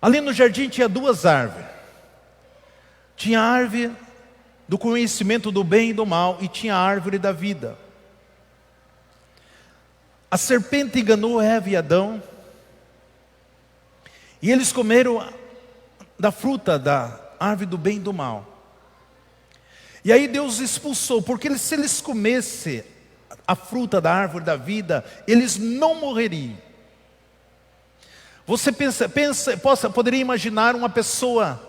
Ali no jardim tinha duas árvores. Tinha a árvore do conhecimento do bem e do mal, e tinha a árvore da vida. A serpente enganou Eva e Adão, e eles comeram da fruta da árvore do bem e do mal. E aí Deus expulsou, porque se eles comessem a fruta da árvore da vida, eles não morreriam. Você poderia imaginar uma pessoa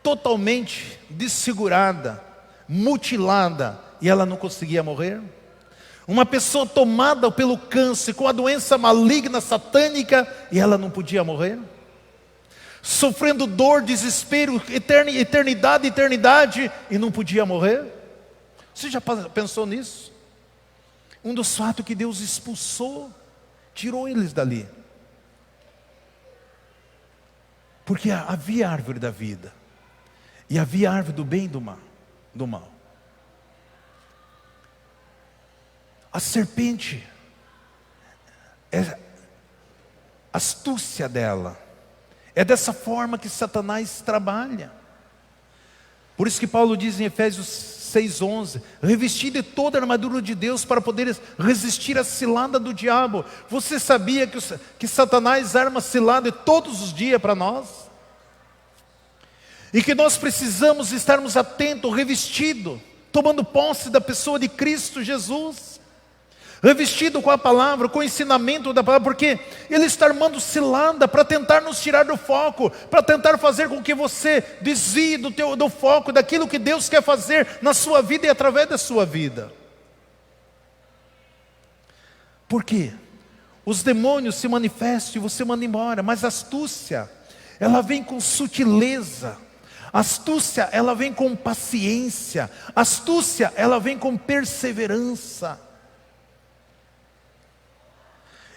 totalmente desfigurada, mutilada, e ela não conseguia morrer? Uma pessoa tomada pelo câncer, com a doença maligna, satânica, e ela não podia morrer? Sofrendo dor, desespero, eternidade, e não podia morrer? Você já pensou nisso? Um dos fatos que Deus expulsou, tirou eles dali, porque havia a árvore da vida, e havia a árvore do bem e do mal. A serpente, a astúcia dela, é dessa forma que Satanás trabalha. Por isso que Paulo diz em Efésios 6:11, revestido de toda a armadura de Deus para poder resistir à cilada do diabo. Você sabia que Satanás arma cilada todos os dias para nós? E que nós precisamos estarmos atentos, revestidos, tomando posse da pessoa de Cristo Jesus, revestido com a palavra, com o ensinamento da palavra, porque Ele está armando cilada para tentar nos tirar do foco, para tentar fazer com que você desvie do foco, daquilo que Deus quer fazer na sua vida e através da sua vida. Por quê? Os demônios se manifestam e você manda embora, mas a astúcia, ela vem com sutileza. A astúcia, ela vem com paciência. A astúcia, ela vem com perseverança.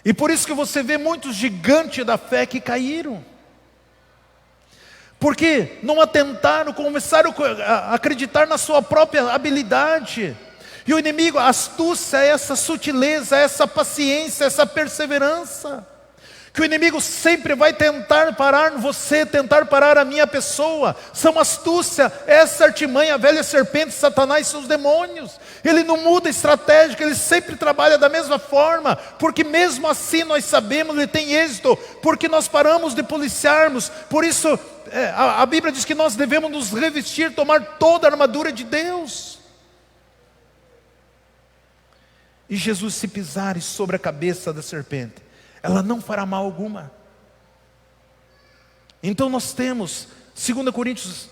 E por isso que você vê muitos gigantes da fé que caíram. Porque não atentaram, começaram a acreditar na sua própria habilidade. E o inimigo, a astúcia é essa sutileza, essa paciência, essa perseverança. Que o inimigo sempre vai tentar parar você, tentar parar a minha pessoa. São astúcia, essa artimanha, a velha serpente, Satanás, seus demônios. Ele não muda a estratégia, ele sempre trabalha da mesma forma. Porque mesmo assim nós sabemos, ele tem êxito. Porque nós paramos de policiarmos. Por isso a Bíblia diz que nós devemos nos revestir, tomar toda a armadura de Deus. E Jesus, se pisares sobre a cabeça da serpente, ela não fará mal alguma. Então nós temos, 2 Coríntios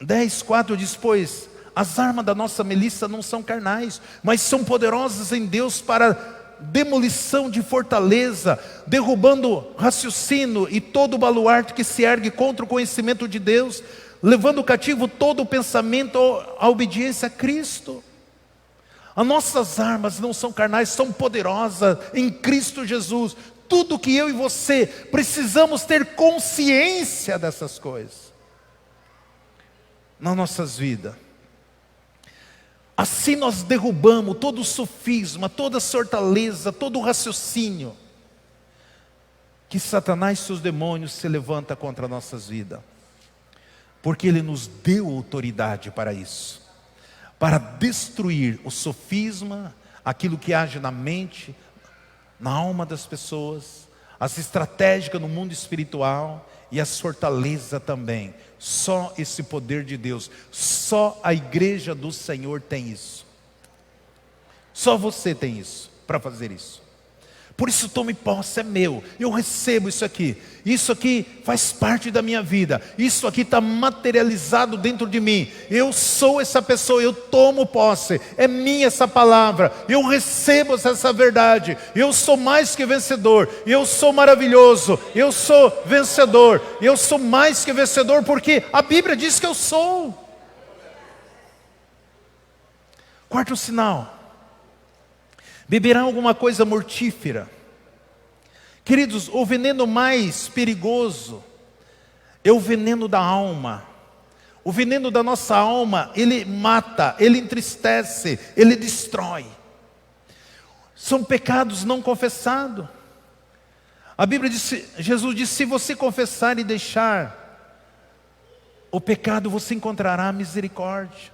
10:4 diz: pois as armas da nossa milícia não são carnais, mas são poderosas em Deus para demolição de fortaleza, derrubando raciocínio e todo baluarte que se ergue contra o conhecimento de Deus, levando cativo todo o pensamento à obediência a Cristo. As nossas armas não são carnais, são poderosas em Cristo Jesus. Tudo que eu e você precisamos ter consciência dessas coisas nas nossas vidas. Assim nós derrubamos todo o sofisma, toda a fortaleza, todo o raciocínio que Satanás e seus demônios se levanta contra nossas vidas. Porque Ele nos deu autoridade para isso, para destruir o sofisma, aquilo que age na mente, na alma das pessoas, as estratégicas no mundo espiritual e as fortalezas também. Só esse poder de Deus, só a igreja do Senhor tem isso. Só você tem isso, para fazer isso. Por isso tome posse, é meu, eu recebo isso aqui faz parte da minha vida, isso aqui está materializado dentro de mim, eu sou essa pessoa, eu tomo posse, é minha essa palavra, eu recebo essa verdade, eu sou mais que vencedor, eu sou maravilhoso, eu sou vencedor, eu sou mais que vencedor, porque a Bíblia diz que eu sou. Quarto sinal: beberá alguma coisa mortífera. Queridos, o veneno mais perigoso é o veneno da alma. O veneno da nossa alma, ele mata, ele entristece, ele destrói. São pecados não confessados. A Bíblia diz, Jesus disse: se você confessar e deixar o pecado, você encontrará misericórdia.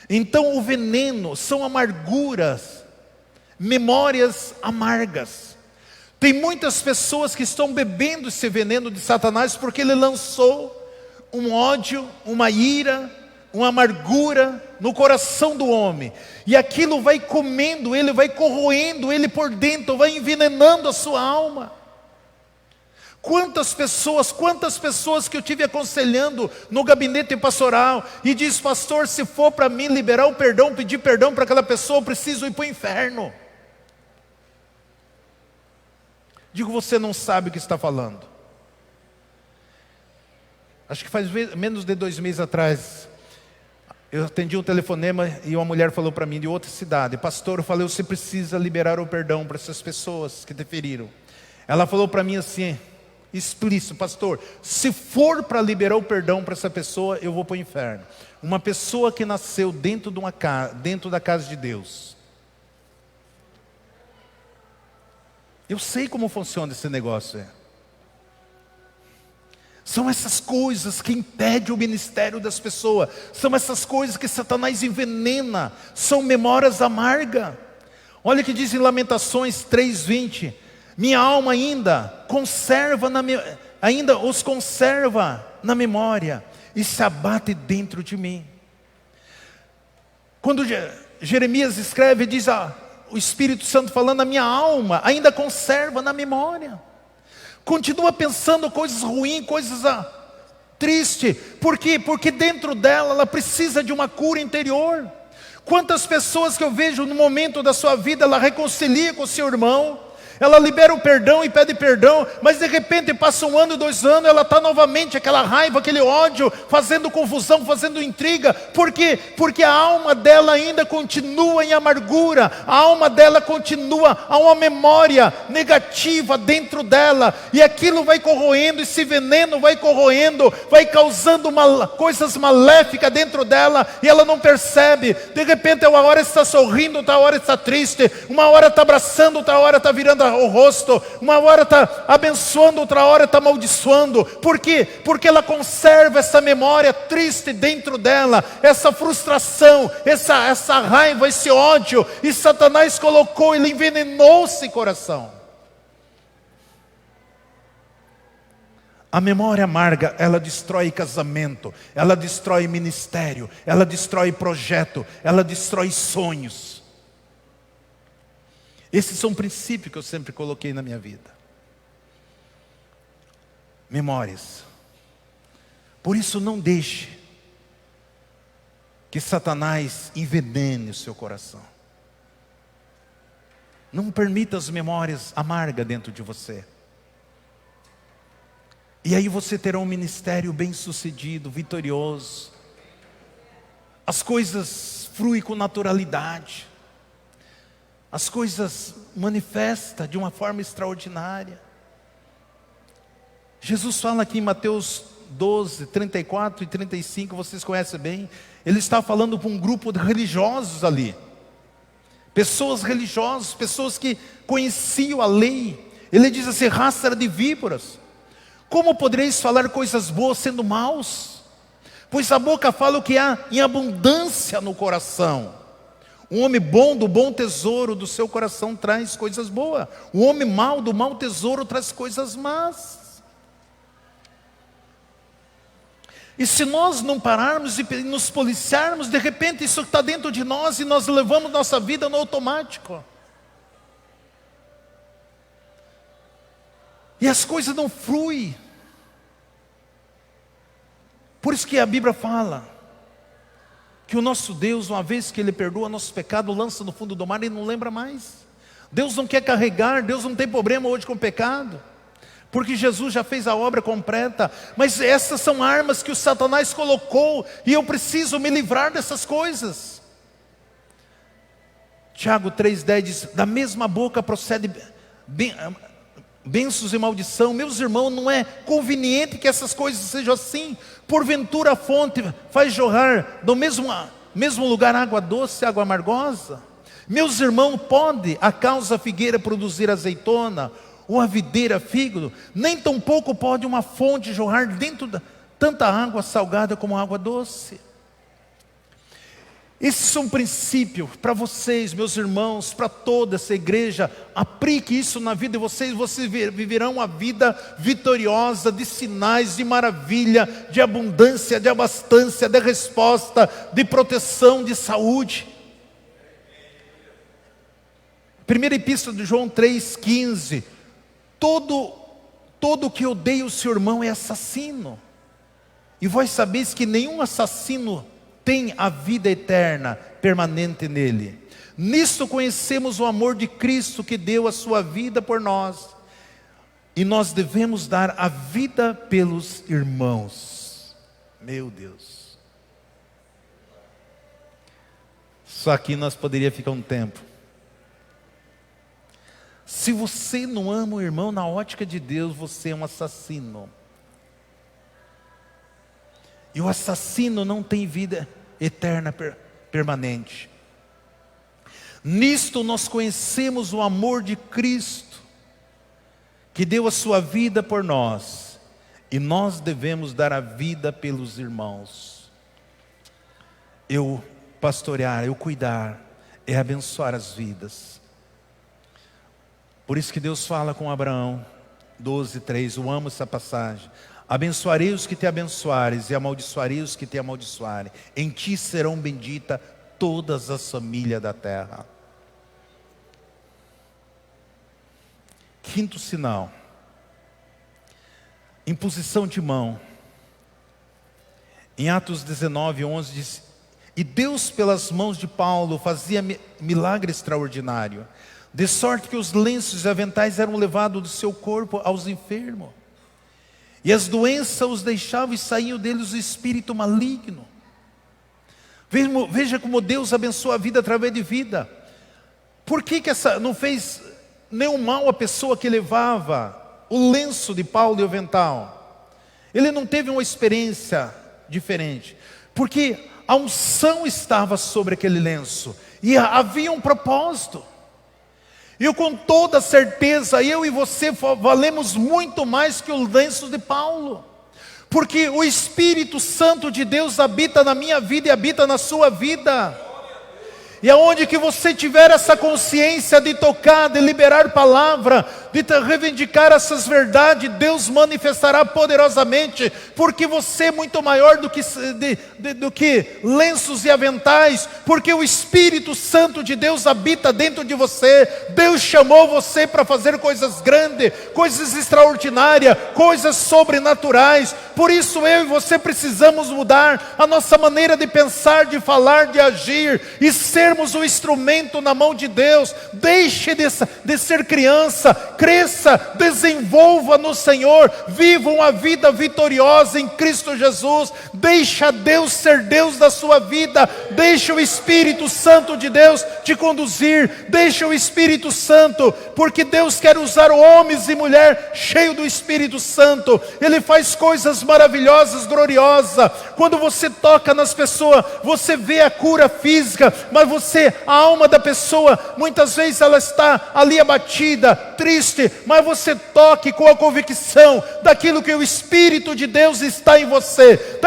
Então o veneno são amarguras, memórias amargas. Tem muitas pessoas que estão bebendo esse veneno de Satanás porque ele lançou um ódio, uma ira, uma amargura no coração do homem. E aquilo vai comendo ele, vai corroendo ele por dentro, vai envenenando a sua alma. Quantas pessoas que eu tive aconselhando no gabinete pastoral e diz: pastor, se for para mim liberar o perdão, pedir perdão para aquela pessoa, eu preciso ir para o inferno. Digo, você não sabe o que está falando. Acho que faz menos de 2 meses atrás, eu atendi um telefonema e uma mulher falou para mim de outra cidade: pastor, eu falei, você precisa liberar o perdão para essas pessoas que te feriram. Ela falou para mim assim, explícito: pastor, se for para liberar o perdão para essa pessoa, eu vou para o inferno. Uma pessoa que nasceu dentro da casa de Deus. Eu sei como funciona esse negócio. São essas coisas que impedem o ministério das pessoas. São essas coisas que Satanás envenena. São memórias amargas. Olha o que diz em Lamentações 3:20. Minha alma ainda os conserva na memória e se abate dentro de mim. Quando Jeremias escreve, diz: o Espírito Santo falando, a minha alma ainda conserva na memória. Continua pensando coisas ruins, coisas tristes. Por quê? Porque dentro dela, ela precisa de uma cura interior. Quantas pessoas que eu vejo no momento da sua vida, ela reconcilia com o seu irmão, ela libera o perdão e pede perdão, mas de repente passa 1 ano, 2 anos, ela está novamente aquela raiva, aquele ódio, fazendo confusão, fazendo intriga. Por quê? Porque a alma dela ainda continua em amargura, a alma dela continua, há uma memória negativa dentro dela, e aquilo vai corroendo, esse veneno vai corroendo, vai causando coisas maléficas dentro dela, e ela não percebe. De repente uma hora está sorrindo, outra hora está triste, uma hora está abraçando, outra hora está virando o rosto, uma hora está abençoando, outra hora está amaldiçoando. Por quê? Porque ela conserva essa memória triste dentro dela, essa frustração, essa raiva, esse ódio, e Satanás colocou, ele envenenou esse coração. A memória amarga, ela destrói casamento, ela destrói ministério, ela destrói projeto, ela destrói sonhos. Esses são princípios que eu sempre coloquei na minha vida. Memórias. Por isso não deixe que Satanás envenene o seu coração. Não permita as memórias amargas dentro de você. E aí você terá um ministério bem-sucedido, vitorioso. As coisas fluem com naturalidade. As coisas manifestam de uma forma extraordinária. Jesus fala aqui em Mateus 12, 34 e 35, vocês conhecem bem. Ele está falando para um grupo de religiosos ali. Pessoas religiosas, pessoas que conheciam a lei. Ele diz assim: raça de víboras, como podereis falar coisas boas sendo maus? Pois a boca fala o que há em abundância no coração. Um homem bom do bom tesouro do seu coração traz coisas boas. O homem mau do mau tesouro traz coisas más. E se nós não pararmos e nos policiarmos, de repente isso está dentro de nós e nós levamos nossa vida no automático. E as coisas não fluem. Por isso que a Bíblia fala que o nosso Deus, uma vez que Ele perdoa nosso pecado, lança no fundo do mar e não lembra mais. Deus não quer carregar, Deus não tem problema hoje com o pecado, porque Jesus já fez a obra completa. Mas essas são armas que o Satanás colocou, e eu preciso me livrar dessas coisas. Tiago 3,10 diz: da mesma boca procede bênçãos e maldição. Meus irmãos, não é conveniente que essas coisas sejam assim. Porventura a fonte faz jorrar do mesmo lugar água doce e água amargosa? Meus irmãos, pode a causa figueira produzir azeitona, ou a videira fígado? Nem tampouco pode uma fonte jorrar dentro da tanta água salgada como água doce. Esses são princípios para vocês, meus irmãos, para toda essa igreja. Aplique isso na vida de vocês. Vocês viverão uma vida vitoriosa, de sinais, de maravilha, de abundância, de abastança, de resposta, de proteção, de saúde. Primeira epístola de João 3,15. Todo que odeia o seu irmão é assassino. E vós sabeis que nenhum assassino tem a vida eterna permanente nele. Nisto conhecemos o amor de Cristo, que deu a sua vida por nós, e nós devemos dar a vida pelos irmãos. Meu Deus, só aqui nós poderíamos ficar um tempo. Se você não ama o irmão, na ótica de Deus, você é um assassino. E o assassino não tem vida eterna permanente. Nisto nós conhecemos o amor de Cristo, que deu a sua vida por nós, e nós devemos dar a vida pelos irmãos. Eu pastorear, eu cuidar, é abençoar as vidas. Por isso que Deus fala com Abraão, 12:3, eu amo essa passagem. Abençoarei os que te abençoares, e amaldiçoarei os que te amaldiçoarem. Em ti serão benditas todas as famílias da terra. Quinto sinal: imposição de mão. Em Atos 19:11 diz: e Deus pelas mãos de Paulo fazia milagre extraordinário, de sorte que os lenços e aventais eram levados do seu corpo aos enfermos, e as doenças os deixavam e saíam deles o espírito maligno. Veja como Deus abençoa a vida através de vida. Por que não fez nenhum mal a pessoa que levava o lenço de Paulo e o avental? Ele não teve uma experiência diferente, porque a unção estava sobre aquele lenço, e havia um propósito. E eu, com toda certeza, eu e você valemos muito mais que o lenço de Paulo, porque o Espírito Santo de Deus habita na minha vida e habita na sua vida. E aonde que você tiver essa consciência de tocar, de liberar palavra, de reivindicar essas verdades, Deus manifestará poderosamente, porque você é muito maior do que lenços e aventais, porque o Espírito Santo de Deus habita dentro de você. Deus chamou você para fazer coisas grandes, coisas extraordinárias, coisas sobrenaturais. Por isso eu e você precisamos mudar a nossa maneira de pensar, de falar, de agir, e sermos o instrumento na mão de Deus. Deixe de ser criança, cresça, desenvolva no Senhor, viva uma vida vitoriosa em Cristo Jesus. Deixa Deus ser Deus da sua vida, deixa o Espírito Santo de Deus te conduzir, deixa o Espírito Santo, porque Deus quer usar homens e mulheres cheios do Espírito Santo. Ele faz coisas maravilhosas, gloriosas. Quando você toca nas pessoas, você vê a cura física, mas a alma da pessoa, muitas vezes ela está ali abatida, triste, mas você toque com a convicção daquilo que o Espírito de Deus está em você.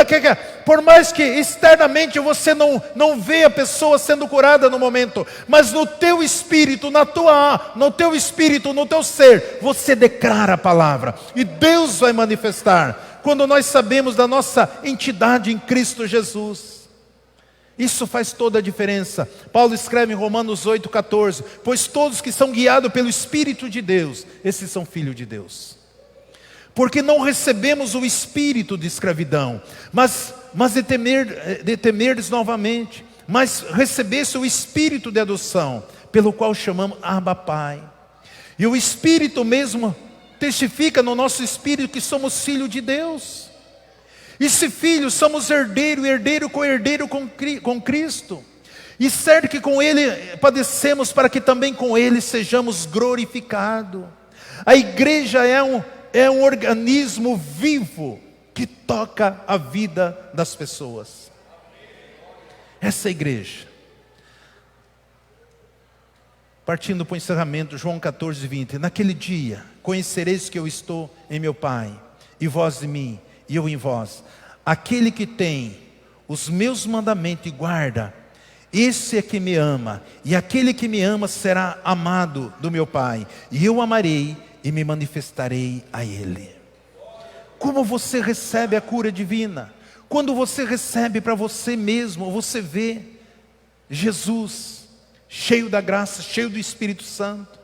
Por mais que externamente você não vê a pessoa sendo curada no momento, mas no teu espírito, no teu espírito, no teu ser, você declara a palavra, e Deus vai manifestar. Quando nós sabemos da nossa entidade em Cristo Jesus, isso faz toda a diferença. Paulo escreve em Romanos 8,14: pois todos que são guiados pelo Espírito de Deus, esses são filhos de Deus. Porque não recebemos o espírito de escravidão, mas de temeres novamente, mas recebesse o espírito de adoção, pelo qual chamamos Abba Pai. E o Espírito mesmo testifica no nosso espírito que somos filhos de Deus. E se filhos, somos herdeiro, herdeiro com Cristo. E certo que com Ele padecemos, para que também com Ele sejamos glorificados. A igreja é um organismo vivo, que toca a vida das pessoas. Essa igreja. Partindo para o encerramento, João 14:20. Naquele dia, conhecereis que eu estou em meu Pai, e vós em mim, e eu em vós. Aquele que tem os meus mandamentos e guarda, esse é que me ama. E aquele que me ama será amado do meu Pai, e eu amarei e me manifestarei a ele. Como você recebe a cura divina? Quando você recebe para você mesmo, você vê Jesus cheio da graça, cheio do Espírito Santo.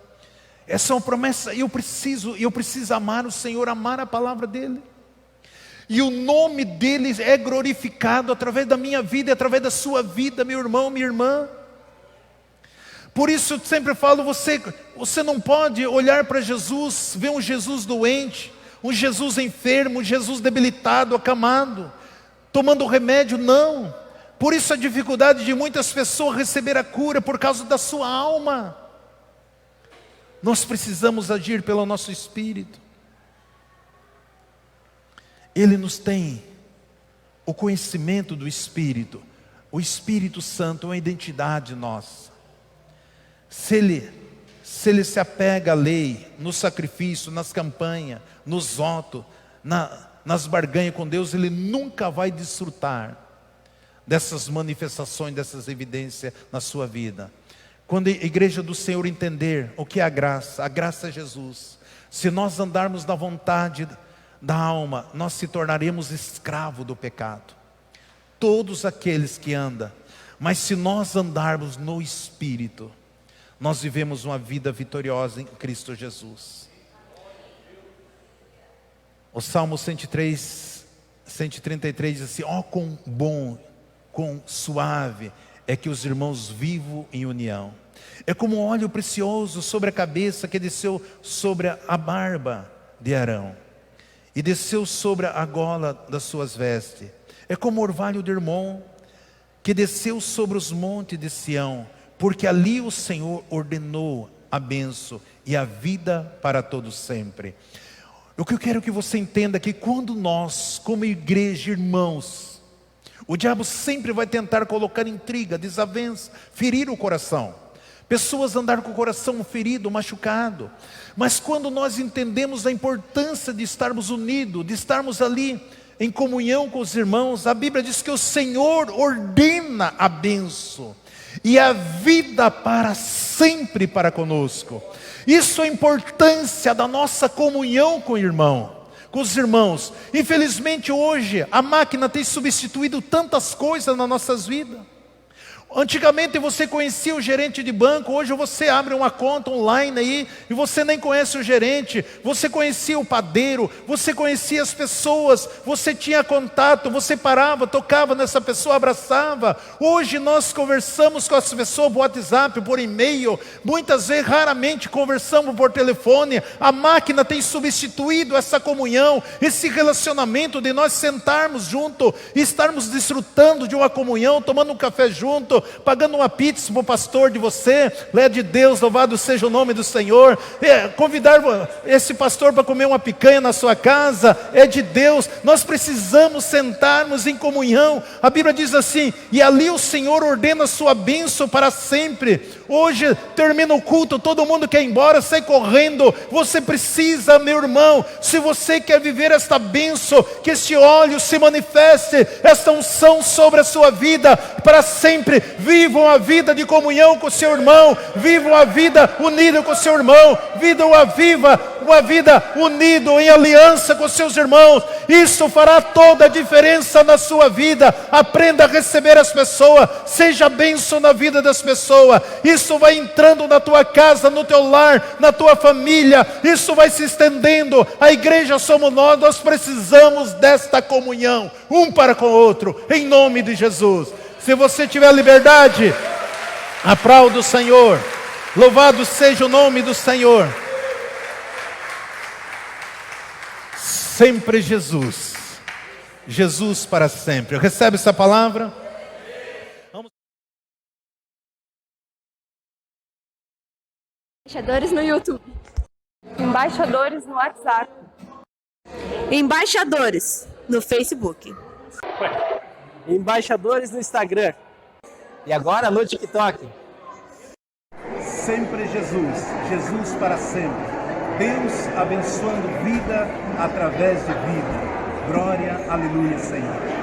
Essa é uma promessa. Eu preciso amar o Senhor, amar a palavra dEle. E o nome dEle é glorificado através da minha vida e através da sua vida, meu irmão, minha irmã. Por isso eu sempre falo, você não pode olhar para Jesus, ver um Jesus doente, um Jesus enfermo, um Jesus debilitado, acamado, tomando remédio, não. Por isso a dificuldade de muitas pessoas receber a cura, por causa da sua alma. Nós precisamos agir pelo nosso espírito. Ele nos tem o conhecimento do Espírito. O Espírito Santo é uma identidade nossa. Se ele se apega à lei, no sacrifício, nas campanhas, nos votos, nas barganhas com Deus, ele nunca vai desfrutar dessas manifestações, dessas evidências na sua vida. Quando a igreja do Senhor entender o que é a graça é Jesus. Se nós andarmos na vontade da alma, nós se tornaremos escravos do pecado. Todos aqueles que andam, mas se nós andarmos no Espírito, nós vivemos uma vida vitoriosa em Cristo Jesus. O Salmo 133 diz assim: ó, quão bom, quão suave é que os irmãos vivam em união. É como um óleo precioso sobre a cabeça, que desceu sobre a barba de Arão, e desceu sobre a gola das suas vestes. É como o orvalho de Hermon, que desceu sobre os montes de Sião, porque ali o Senhor ordenou a bênção e a vida para todos sempre. O que eu quero que você entenda é que quando nós, como igreja, irmãos, o diabo sempre vai tentar colocar intriga, desavença, ferir o coração. Pessoas andar com o coração ferido, machucado. Mas quando nós entendemos a importância de estarmos unidos, de estarmos ali em comunhão com os irmãos, a Bíblia diz que o Senhor ordena a bênção e a vida para sempre. sempre para conosco. Isso é a importância da nossa comunhão com o irmão, com os irmãos. Infelizmente hoje a máquina tem substituído tantas coisas nas nossas vidas. Antigamente você conhecia o gerente de banco, hoje você abre uma conta online aí e você nem conhece o gerente. Você conhecia o padeiro, você conhecia as pessoas, você tinha contato, você parava, tocava nessa pessoa, abraçava. Hoje nós conversamos com as pessoas por WhatsApp, por e-mail, muitas vezes, raramente conversamos por telefone. A máquina tem substituído essa comunhão, esse relacionamento de nós sentarmos junto e estarmos desfrutando de uma comunhão, tomando um café junto, pagando uma pizza para o pastor de você, é de Deus, louvado seja o nome do Senhor. Convidar esse pastor para comer uma picanha na sua casa, é de Deus. Nós precisamos sentarmos em comunhão. A Bíblia diz assim: e ali o Senhor ordena a sua bênção para sempre. Hoje termina o culto, todo mundo quer ir embora, sai correndo. Você precisa, meu irmão, se você quer viver esta bênção, que este óleo se manifeste, esta unção sobre a sua vida para sempre. Vivam a vida de comunhão com o seu irmão, vivam a vida unida com o seu irmão, vivam uma vida unido em aliança com seus irmãos. Isso fará toda a diferença na sua vida. Aprenda a receber as pessoas, seja bênção na vida das pessoas. Isso vai entrando na tua casa, no teu lar, na tua família, isso vai se estendendo. A igreja somos nós precisamos desta comunhão, um para com o outro, em nome de Jesus. Se você tiver liberdade, aplauda o Senhor, louvado seja o nome do Senhor. Sempre Jesus, Jesus para sempre. Recebe essa palavra? Embaixadores no YouTube. Embaixadores no WhatsApp. Embaixadores no Facebook. Embaixadores no Instagram. E agora no TikTok. Sempre Jesus, Jesus para sempre. Deus abençoando vida através de vida. Glória, aleluia, Senhor.